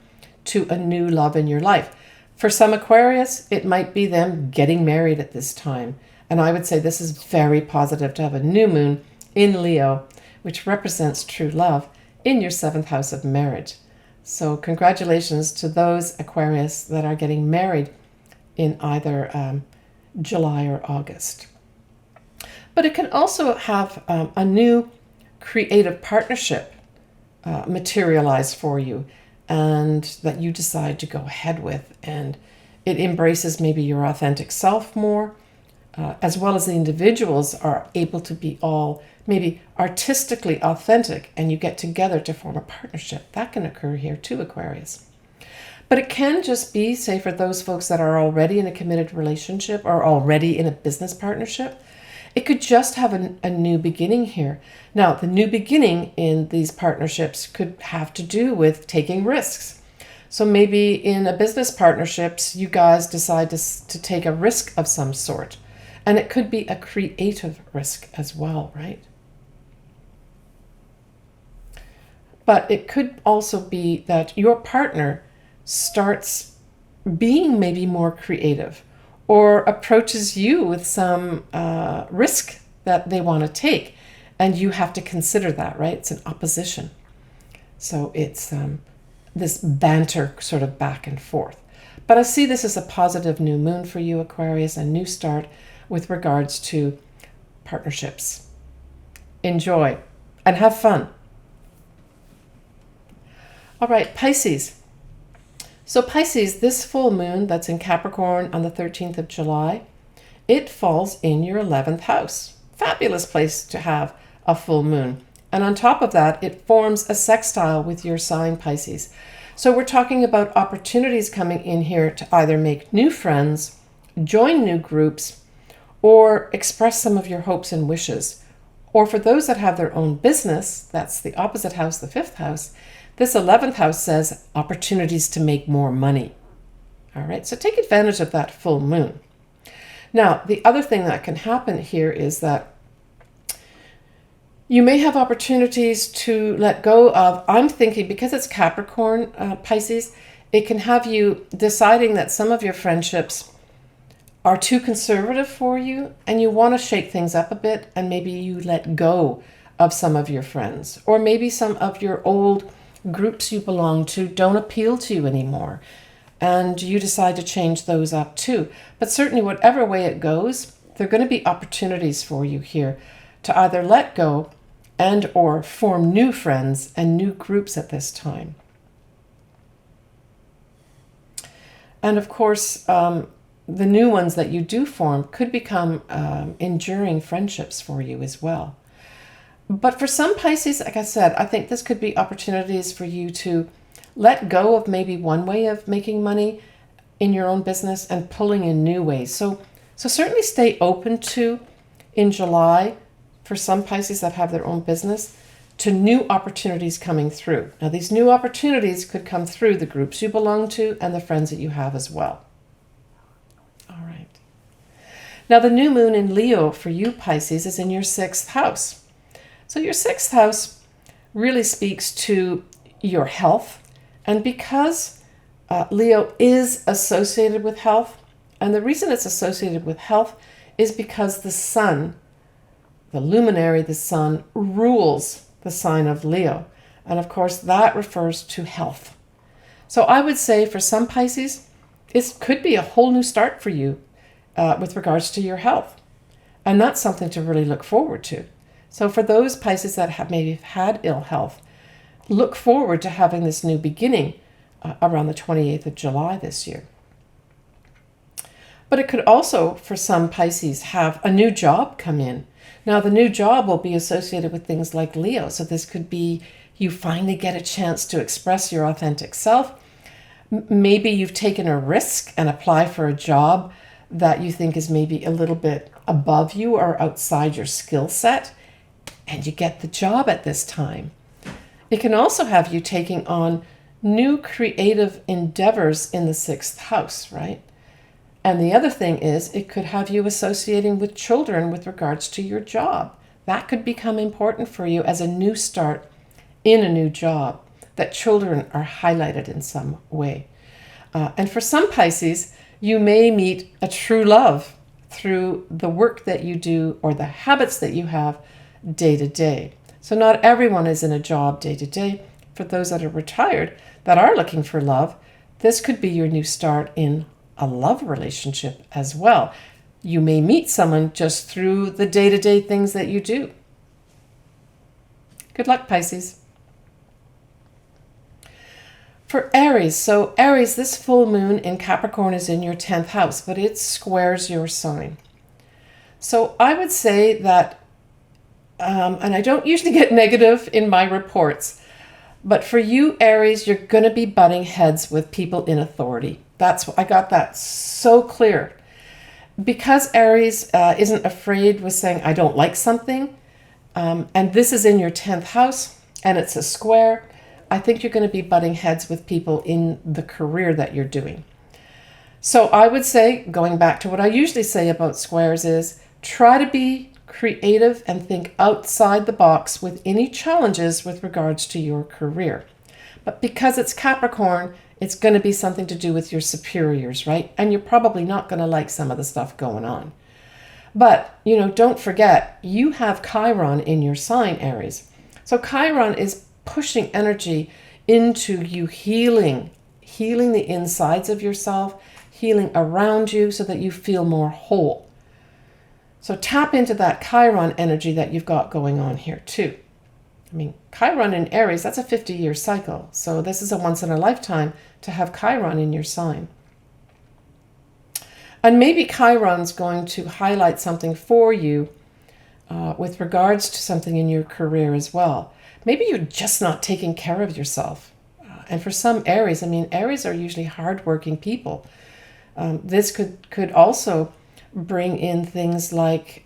to a new love in your life. For some Aquarius, it might be them getting married at this time. And I would say this is very positive to have a new moon in Leo, which represents true love, in your 7th house of marriage. So congratulations to those Aquarius that are getting married in either July or August. But it can also have a new creative partnership materialize for you, and that you decide to go ahead with. And It embraces maybe your authentic self more, as well as the individuals are able to be all maybe artistically authentic, and you get together to form a partnership. That can occur here too, Aquarius. But it can just be, say, for those folks that are already in a committed relationship or already in a business partnership, it could just have a new beginning here. Now, the new beginning in these partnerships could have to do with taking risks. So maybe in a business partnerships, you guys decide to take a risk of some sort. And it could be a creative risk as well, right? But it could also be that your partner starts being maybe more creative or approaches you with some risk that they want to take. And you have to consider that, right? It's an opposition. So it's this banter sort of back and forth. But I see this as a positive new moon for you, Aquarius, a new start with regards to partnerships. Enjoy and have fun. All right, Pisces. So Pisces, this full moon that's in Capricorn on the 13th of July, it falls in your 11th house. Fabulous place to have a full moon. And on top of that, it forms a sextile with your sign, Pisces. So we're talking about opportunities coming in here to either make new friends, join new groups, or express some of your hopes and wishes. Or for those that have their own business, that's the opposite house, the 5th house, this 11th house says opportunities to make more money. All right, so take advantage of that full moon. Now, the other thing that can happen here is that you may have opportunities to let go of, I'm thinking, because it's Capricorn, Pisces, it can have you deciding that some of your friendships are too conservative for you and you want to shake things up a bit, and maybe you let go of some of your friends, or maybe some of your old groups you belong to don't appeal to you anymore, and you decide to change those up too. But certainly whatever way it goes, there are going to be opportunities for you here to either let go and or form new friends and new groups at this time. And of course, the new ones that you do form could become enduring friendships for you as well. But for some Pisces, like I said, I think this could be opportunities for you to let go of maybe one way of making money in your own business and pulling in new ways. So certainly stay open to, in July, for some Pisces that have their own business, to new opportunities coming through. Now, these new opportunities could come through the groups you belong to and the friends that you have as well. All right. Now, the new moon in Leo for you, Pisces, is in your 6th house. So your 6th house really speaks to your health. And because Leo is associated with health, and the reason it's associated with health is because the sun, the luminary, the sun, rules the sign of Leo. And of course, that refers to health. So I would say for some Pisces, it could be a whole new start for you with regards to your health. And that's something to really look forward to. So for those Pisces that have maybe had ill health, look forward to having this new beginning around the 28th of July this year. But it could also, for some Pisces, have a new job come in. Now, the new job will be associated with things like Leo. So this could be you finally get a chance to express your authentic self. Maybe you've taken a risk and apply for a job that you think is maybe a little bit above you or outside your skill set, and you get the job at this time. It can also have you taking on new creative endeavors in the 6th house, right? And the other thing is it could have you associating with children with regards to your job. That could become important for you as a new start in a new job, that children are highlighted in some way. And for some Pisces, you may meet a true love through the work that you do or the habits that you have day to day. So not everyone is in a job day to day. For those that are retired that are looking for love, this could be your new start in a love relationship as well. You may meet someone just through the day-to-day things that you do. Good luck, Pisces. For Aries, so Aries, this full moon in Capricorn is in your 10th house, but it squares your sign. So I would say that, and I don't usually get negative in my reports, but for you, Aries, you're going to be butting heads with people in authority. I got that so clear. Because Aries isn't afraid with saying, I don't like something, and this is in your 10th house, and it's a square, I think you're going to be butting heads with people in the career that you're doing. So I would say, going back to what I usually say about squares, is try to be creative and think outside the box with any challenges with regards to your career. But because it's Capricorn, it's going to be something to do with your superiors, right? And you're probably not going to like some of the stuff going on. But, don't forget, you have Chiron in your sign, Aries. So Chiron is pushing energy into you healing the insides of yourself, healing around you so that you feel more whole. So tap into that Chiron energy that you've got going on here too. I mean, Chiron in Aries, that's a 50-year cycle. So this is a once in a lifetime to have Chiron in your sign. And maybe Chiron's going to highlight something for you with regards to something in your career as well. Maybe you're just not taking care of yourself. And for some Aries, Aries are usually hardworking people. This could also bring in things like,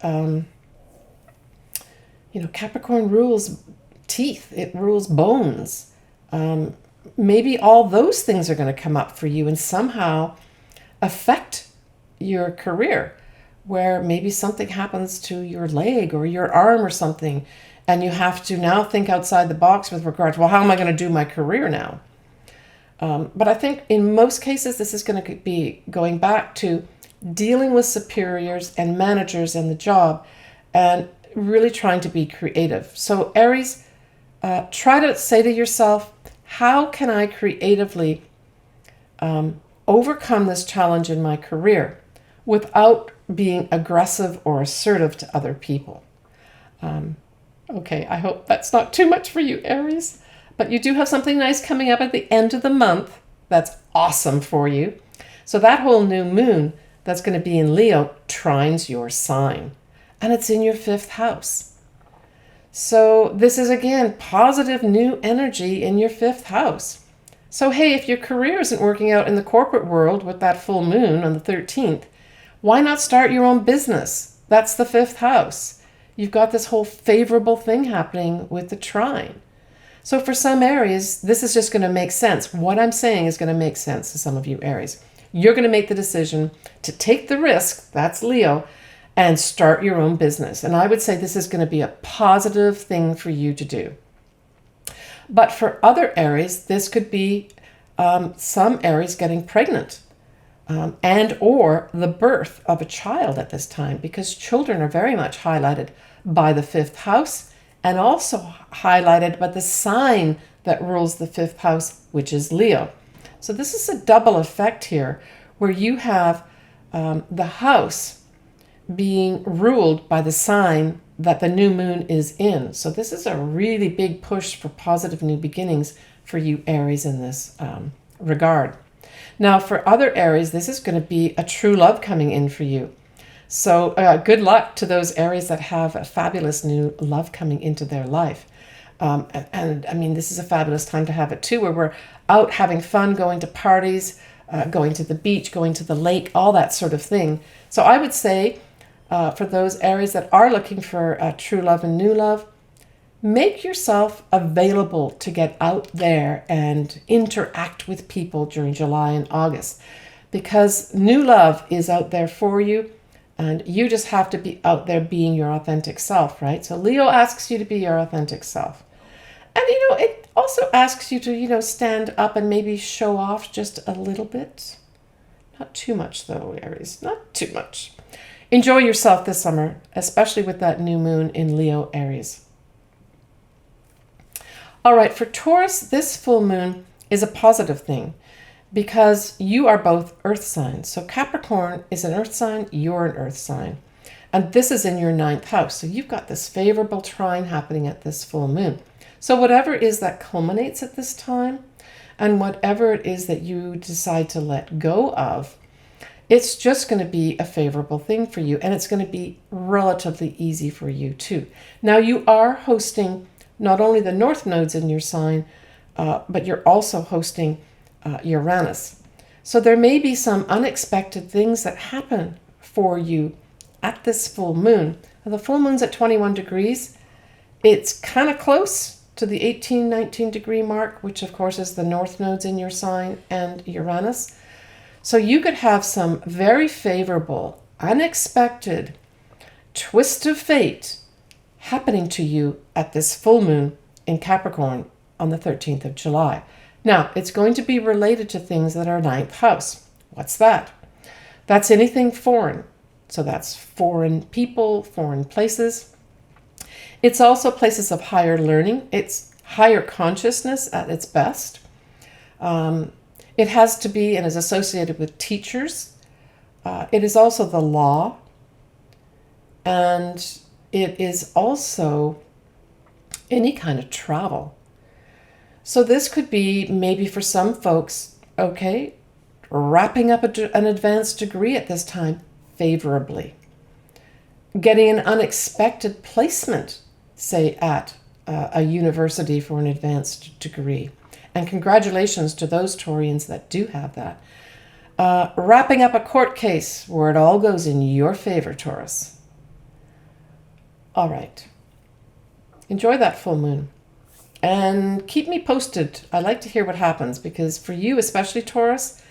Capricorn rules teeth, it rules bones. Maybe all those things are going to come up for you and somehow affect your career, where maybe something happens to your leg or your arm or something, and you have to now think outside the box with regard to, well, how am I going to do my career now? But I think in most cases, this is going to be going back to dealing with superiors and managers in the job and really trying to be creative. So Aries, try to say to yourself, how can I creatively overcome this challenge in my career without being aggressive or assertive to other people? Okay, I hope that's not too much for you, Aries. But you do have something nice coming up at the end of the month. That's awesome for you. So that whole new moon that's going to be in Leo trines your sign. And it's in your 5th house. So this is, again, positive new energy in your 5th house. So hey, if your career isn't working out in the corporate world with that full moon on the 13th, why not start your own business? That's the 5th house. You've got this whole favorable thing happening with the trine. So for some Aries, this is just going to make sense. What I'm saying is going to make sense to some of you Aries. You're going to make the decision to take the risk, that's Leo, and start your own business. And I would say this is going to be a positive thing for you to do. But for other Aries, this could be some Aries getting pregnant and or the birth of a child at this time, because children are very much highlighted by the 5th house and also highlighted by the sign that rules the 5th house, which is Leo. So this is a double effect here where you have the house being ruled by the sign that the new moon is in. So this is a really big push for positive new beginnings for you Aries in this regard. Now for other Aries, this is going to be a true love coming in for you. So good luck to those Aries that have a fabulous new love coming into their life. And I mean, this is a fabulous time to have it too, where we're out having fun, going to parties, going to the beach, going to the lake, all that sort of thing. So I would say for those Aries that are looking for true love and new love, make yourself available to get out there and interact with people during July and August, because new love is out there for you. And you just have to be out there being your authentic self, right? So Leo asks you to be your authentic self. And, it also asks you to, stand up and maybe show off just a little bit. Not too much, though, Aries. Not too much. Enjoy yourself this summer, especially with that new moon in Leo, Aries. All right, for Taurus, this full moon is a positive thing, because you are both earth signs. So Capricorn is an earth sign, you're an earth sign. And this is in your 9th house. So you've got this favorable trine happening at this full moon. So whatever is that culminates at this time, And whatever it is that you decide to let go of, it's just going to be a favorable thing for you. And it's going to be relatively easy for you too. Now, you are hosting not only the north nodes in your sign, but you're also hosting Uranus. So there may be some unexpected things that happen for you at this full moon. Now, the full moon's at 21 degrees. It's kind of close to the 18, 19 degree mark, which of course is the north nodes in your sign and Uranus. So you could have some very favorable, unexpected twist of fate happening to you at this full moon in Capricorn on the 13th of July. Now, it's going to be related to things that are ninth house. What's that? That's anything foreign. So that's foreign people, foreign places. It's also places of higher learning. It's higher consciousness at its best. It has to be and is associated with teachers. It is also the law. And it is also any kind of travel. So this could be maybe for some folks, okay, wrapping up an advanced degree at this time favorably. Getting an unexpected placement, say at a university for an advanced degree. And congratulations to those Taurians that do have that. Wrapping up a court case where it all goes in your favor, Taurus. All right. Enjoy that full moon. And keep me posted. I like to hear what happens because for you, especially Taurus,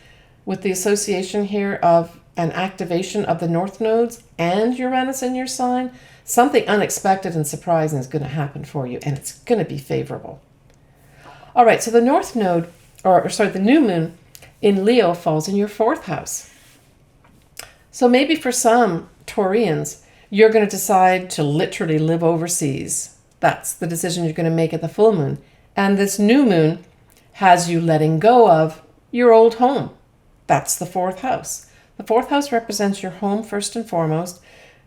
with the association here of an activation of the north nodes and Uranus in your sign, something unexpected and surprising is going to happen for you, and it's going to be favorable. All right, so the north node, the new moon in Leo falls in your fourth house. So maybe for some Taurians, you're going to decide to literally live overseas. That's the decision you're going to make at the full moon. And this new moon has you letting go of your old home. That's the fourth house. The fourth house represents your home first and foremost,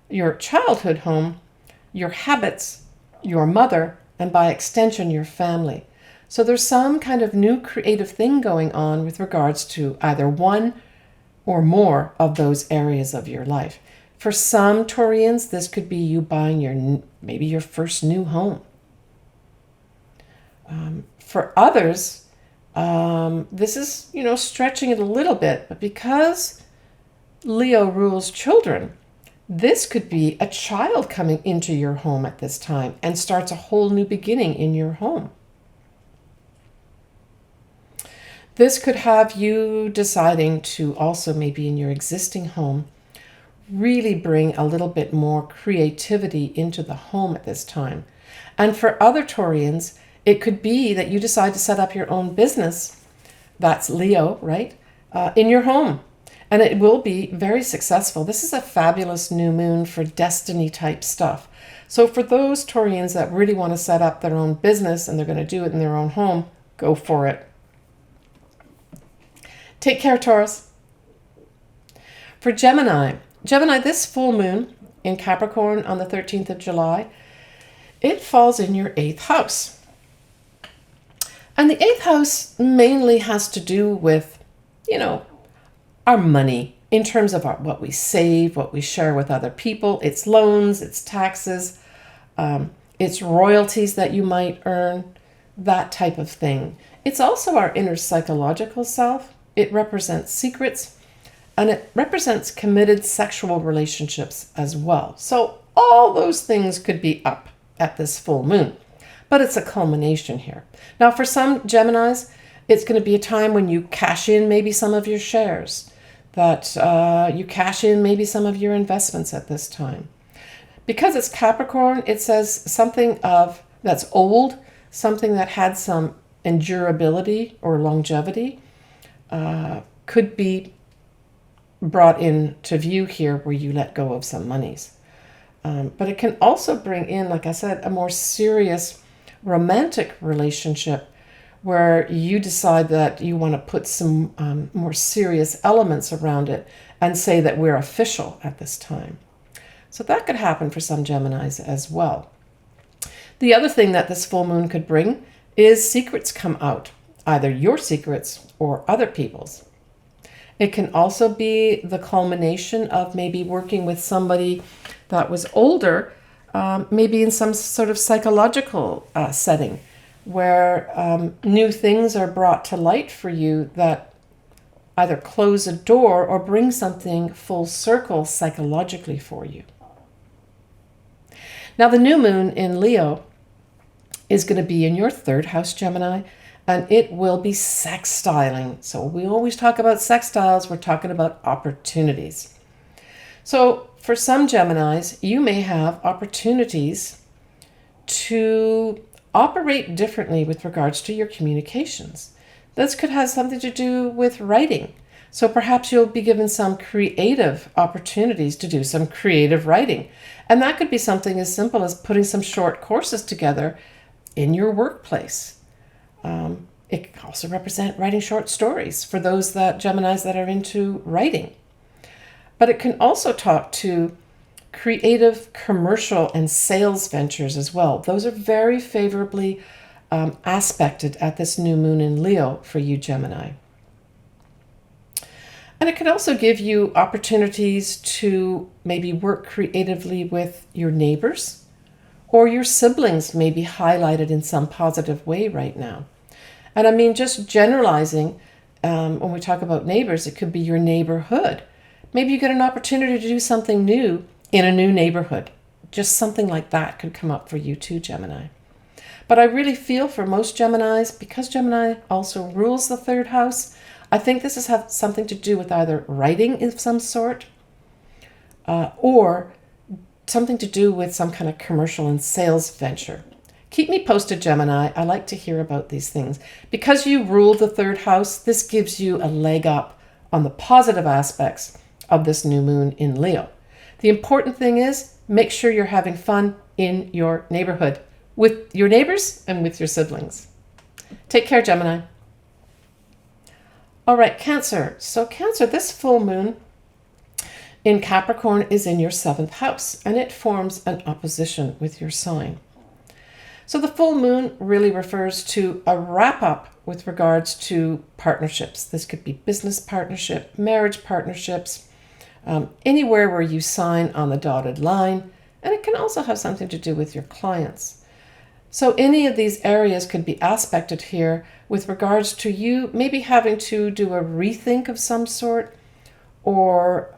your childhood home, your habits, your mother, and by extension, your family. So there's some kind of new creative thing going on with regards to either one or more of those areas of your life. For some Taurians, this could be you buying maybe your first new home. For others, this is, stretching it a little bit, but because Leo rules children, this could be a child coming into your home at this time and starts a whole new beginning in your home. This could have you deciding to also maybe in your existing home really bring a little bit more creativity into the home at this time. And for other Taurians, it could be that you decide to set up your own business. That's Leo, right? In your home. And it will be very successful. This is a fabulous new moon for destiny type stuff. So for those Taurians that really want to set up their own business and they're going to do it in their own home, go for it. Take care, Taurus. For Gemini, this full moon in Capricorn on the 13th of July, it falls in your 8th house. And the 8th house mainly has to do with, our money in terms of what we save, what we share with other people. It's loans, it's taxes, it's royalties that you might earn, that type of thing. It's also our inner psychological self. It represents secrets. And it represents committed sexual relationships as well. So all those things could be up at this full moon. But it's a culmination here. Now, for some Geminis, it's going to be a time when you cash in maybe some of your shares, that you cash in maybe some of your investments at this time. Because it's Capricorn, it says something that's old, something that had some endurability or longevity, could be brought into view here where you let go of some monies. But it can also bring in, like I said, a more serious romantic relationship where you decide that you want to put some more serious elements around it and say that we're official at this time. So that could happen for some Geminis as well. The other thing that this full moon could bring is secrets come out. either your secrets or other people's. It can also be the culmination of maybe working with somebody that was older, maybe in some sort of psychological setting, where new things are brought to light for you that either close a door or bring something full circle psychologically for you. Now, the new moon in Leo is going to be in your third house, Gemini, and it will be sextiling. So we always talk about sextiles, we're talking about opportunities. So for some Geminis, you may have opportunities to operate differently with regards to your communications. This could have something to do with writing. So perhaps you'll be given some creative opportunities to do some creative writing. And that could be something as simple as putting some short courses together in your workplace. It can also represent writing short stories for those Geminis that are into writing. But it can also talk to creative, commercial, and sales ventures as well. Those are very favorably aspected at this new moon in Leo for you, Gemini. And it can also give you opportunities to maybe work creatively with your neighbors, or your siblings may be highlighted in some positive way right now. And I mean, just generalizing, when we talk about neighbors, it could be your neighborhood. Maybe you get an opportunity to do something new in a new neighborhood. Just something like that could come up for you too, Gemini. But I really feel for most Geminis, because Gemini also rules the third house, I think this has something to do with either writing of some sort, or something to do with some kind of commercial and sales venture. Keep me posted, Gemini. I like to hear about these things. Because you rule the third house, this gives you a leg up on the positive aspects of this new moon in Leo. The important thing is, make sure you're having fun in your neighborhood with your neighbors and with your siblings. Take care, Gemini. All right, Cancer. So Cancer, this full moon in Capricorn is in your 7th house, and it forms an opposition with your sign. So the full moon really refers to a wrap-up with regards to partnerships. This could be business partnership, marriage partnerships, anywhere where you sign on the dotted line, and it can also have something to do with your clients. So any of these areas could be aspected here with regards to you maybe having to do a rethink of some sort, or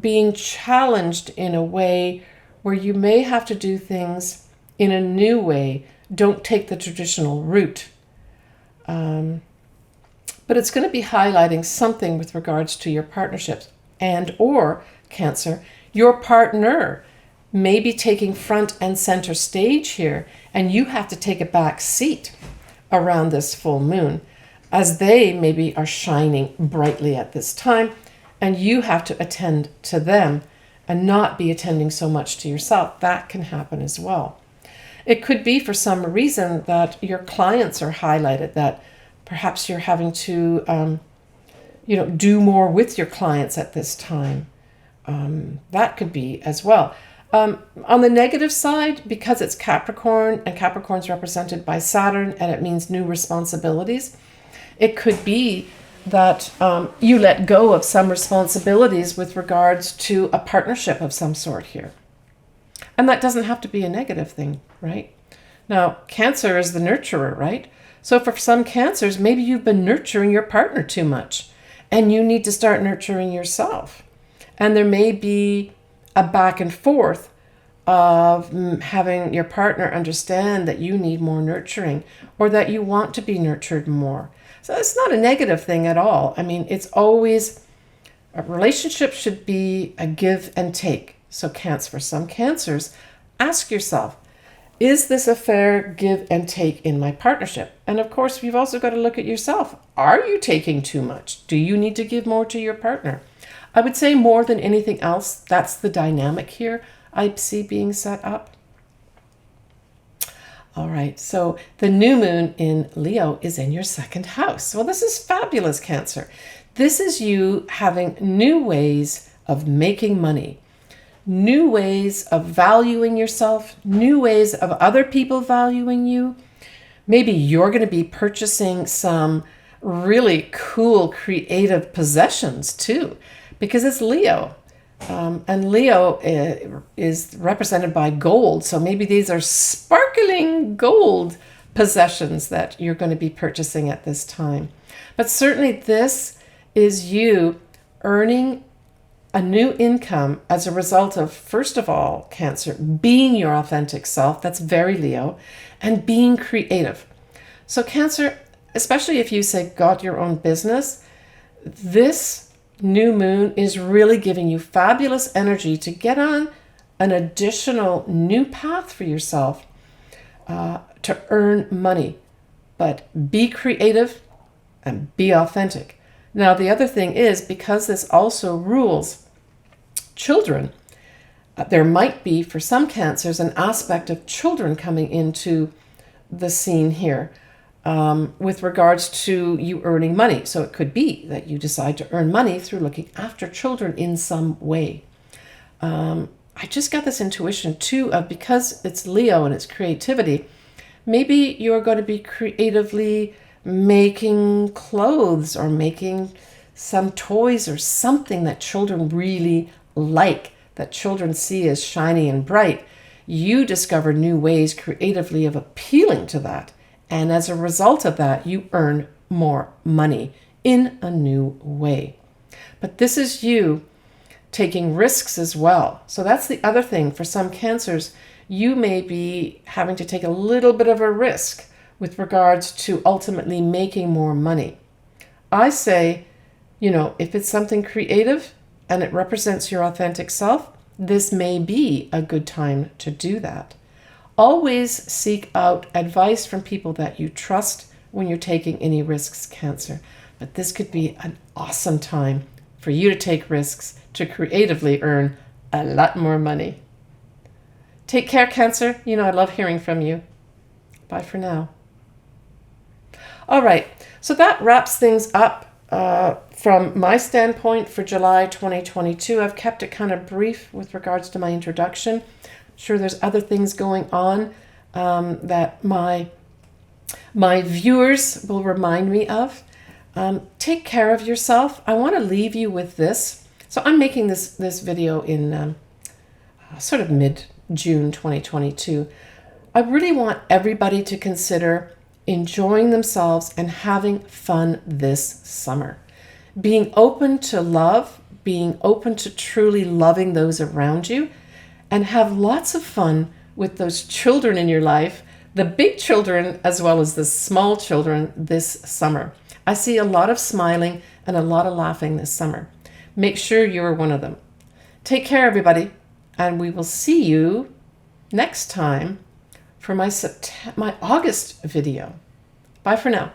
being challenged in a way where you may have to do things in a new way. Don't take the traditional route. But it's going to be highlighting something with regards to your partnerships, and or Cancer, your partner may be taking front and center stage here, and you have to take a back seat around this full moon, as they maybe are shining brightly at this time, and you have to attend to them and not be attending so much to yourself. That can happen as well. It could be for some reason that your clients are highlighted, that perhaps you're having to do more with your clients at this time. That could be as well. On the negative side, because it's Capricorn, and Capricorn's represented by Saturn, and it means new responsibilities, it could be that you let go of some responsibilities with regards to a partnership of some sort here. And that doesn't have to be a negative thing, right? Now, Cancer is the nurturer, right? So for some Cancers, maybe you've been nurturing your partner too much, and you need to start nurturing yourself. And there may be a back and forth of having your partner understand that you need more nurturing, or that you want to be nurtured more. So it's not a negative thing at all. I mean, it's always, a relationship should be a give and take. So Cancer, for some Cancers, ask yourself, is this a fair give and take in my partnership? And of course, you've also got to look at yourself. Are you taking too much? Do you need to give more to your partner? I would say more than anything else, that's the dynamic here I see being set up. All right, so the new moon in Leo is in your 2nd house. Well, this is fabulous, Cancer. This is you having new ways of making money, new ways of valuing yourself, new ways of other people valuing you. Maybe you're going to be purchasing some really cool, creative possessions too, because it's Leo. And Leo is represented by gold. So maybe these are sparkling gold possessions that you're going to be purchasing at this time. But certainly this is you earning a new income as a result of, first of all, Cancer, being your authentic self. That's very Leo. And being creative. So Cancer, especially if you say got your own business, this new moon is really giving you fabulous energy to get on an additional new path for yourself to earn money. But be creative and be authentic. Now, the other thing is, because this also rules children, there might be, for some Cancers, an aspect of children coming into the scene here with regards to you earning money. So it could be that you decide to earn money through looking after children in some way. I just got this intuition too of, because it's Leo and it's creativity, maybe you're going to be creatively making clothes or making some toys or something that children really like, that children see as shiny and bright. You discover new ways creatively of appealing to that. And as a result of that, you earn more money in a new way. But this is you taking risks as well. So that's the other thing. For some Cancers, you may be having to take a little bit of a risk with regards to ultimately making more money. I say, if it's something creative and it represents your authentic self, this may be a good time to do that. Always seek out advice from people that you trust when you're taking any risks, Cancer. But this could be an awesome time for you to take risks to creatively earn a lot more money. Take care, Cancer. I love hearing from you. Bye for now. All right, so that wraps things up from my standpoint for July 2022. I've kept it kind of brief with regards to my introduction. I'm sure there's other things going on that my viewers will remind me of. Take care of yourself. I want to leave you with this. So I'm making this video in sort of mid-June 2022. I really want everybody to consider enjoying themselves and having fun this summer. Being open to love, being open to truly loving those around you, and have lots of fun with those children in your life, the big children as well as the small children this summer. I see a lot of smiling and a lot of laughing this summer. Make sure you're one of them. Take care, everybody, and we will see you next time for my August video. Bye for now.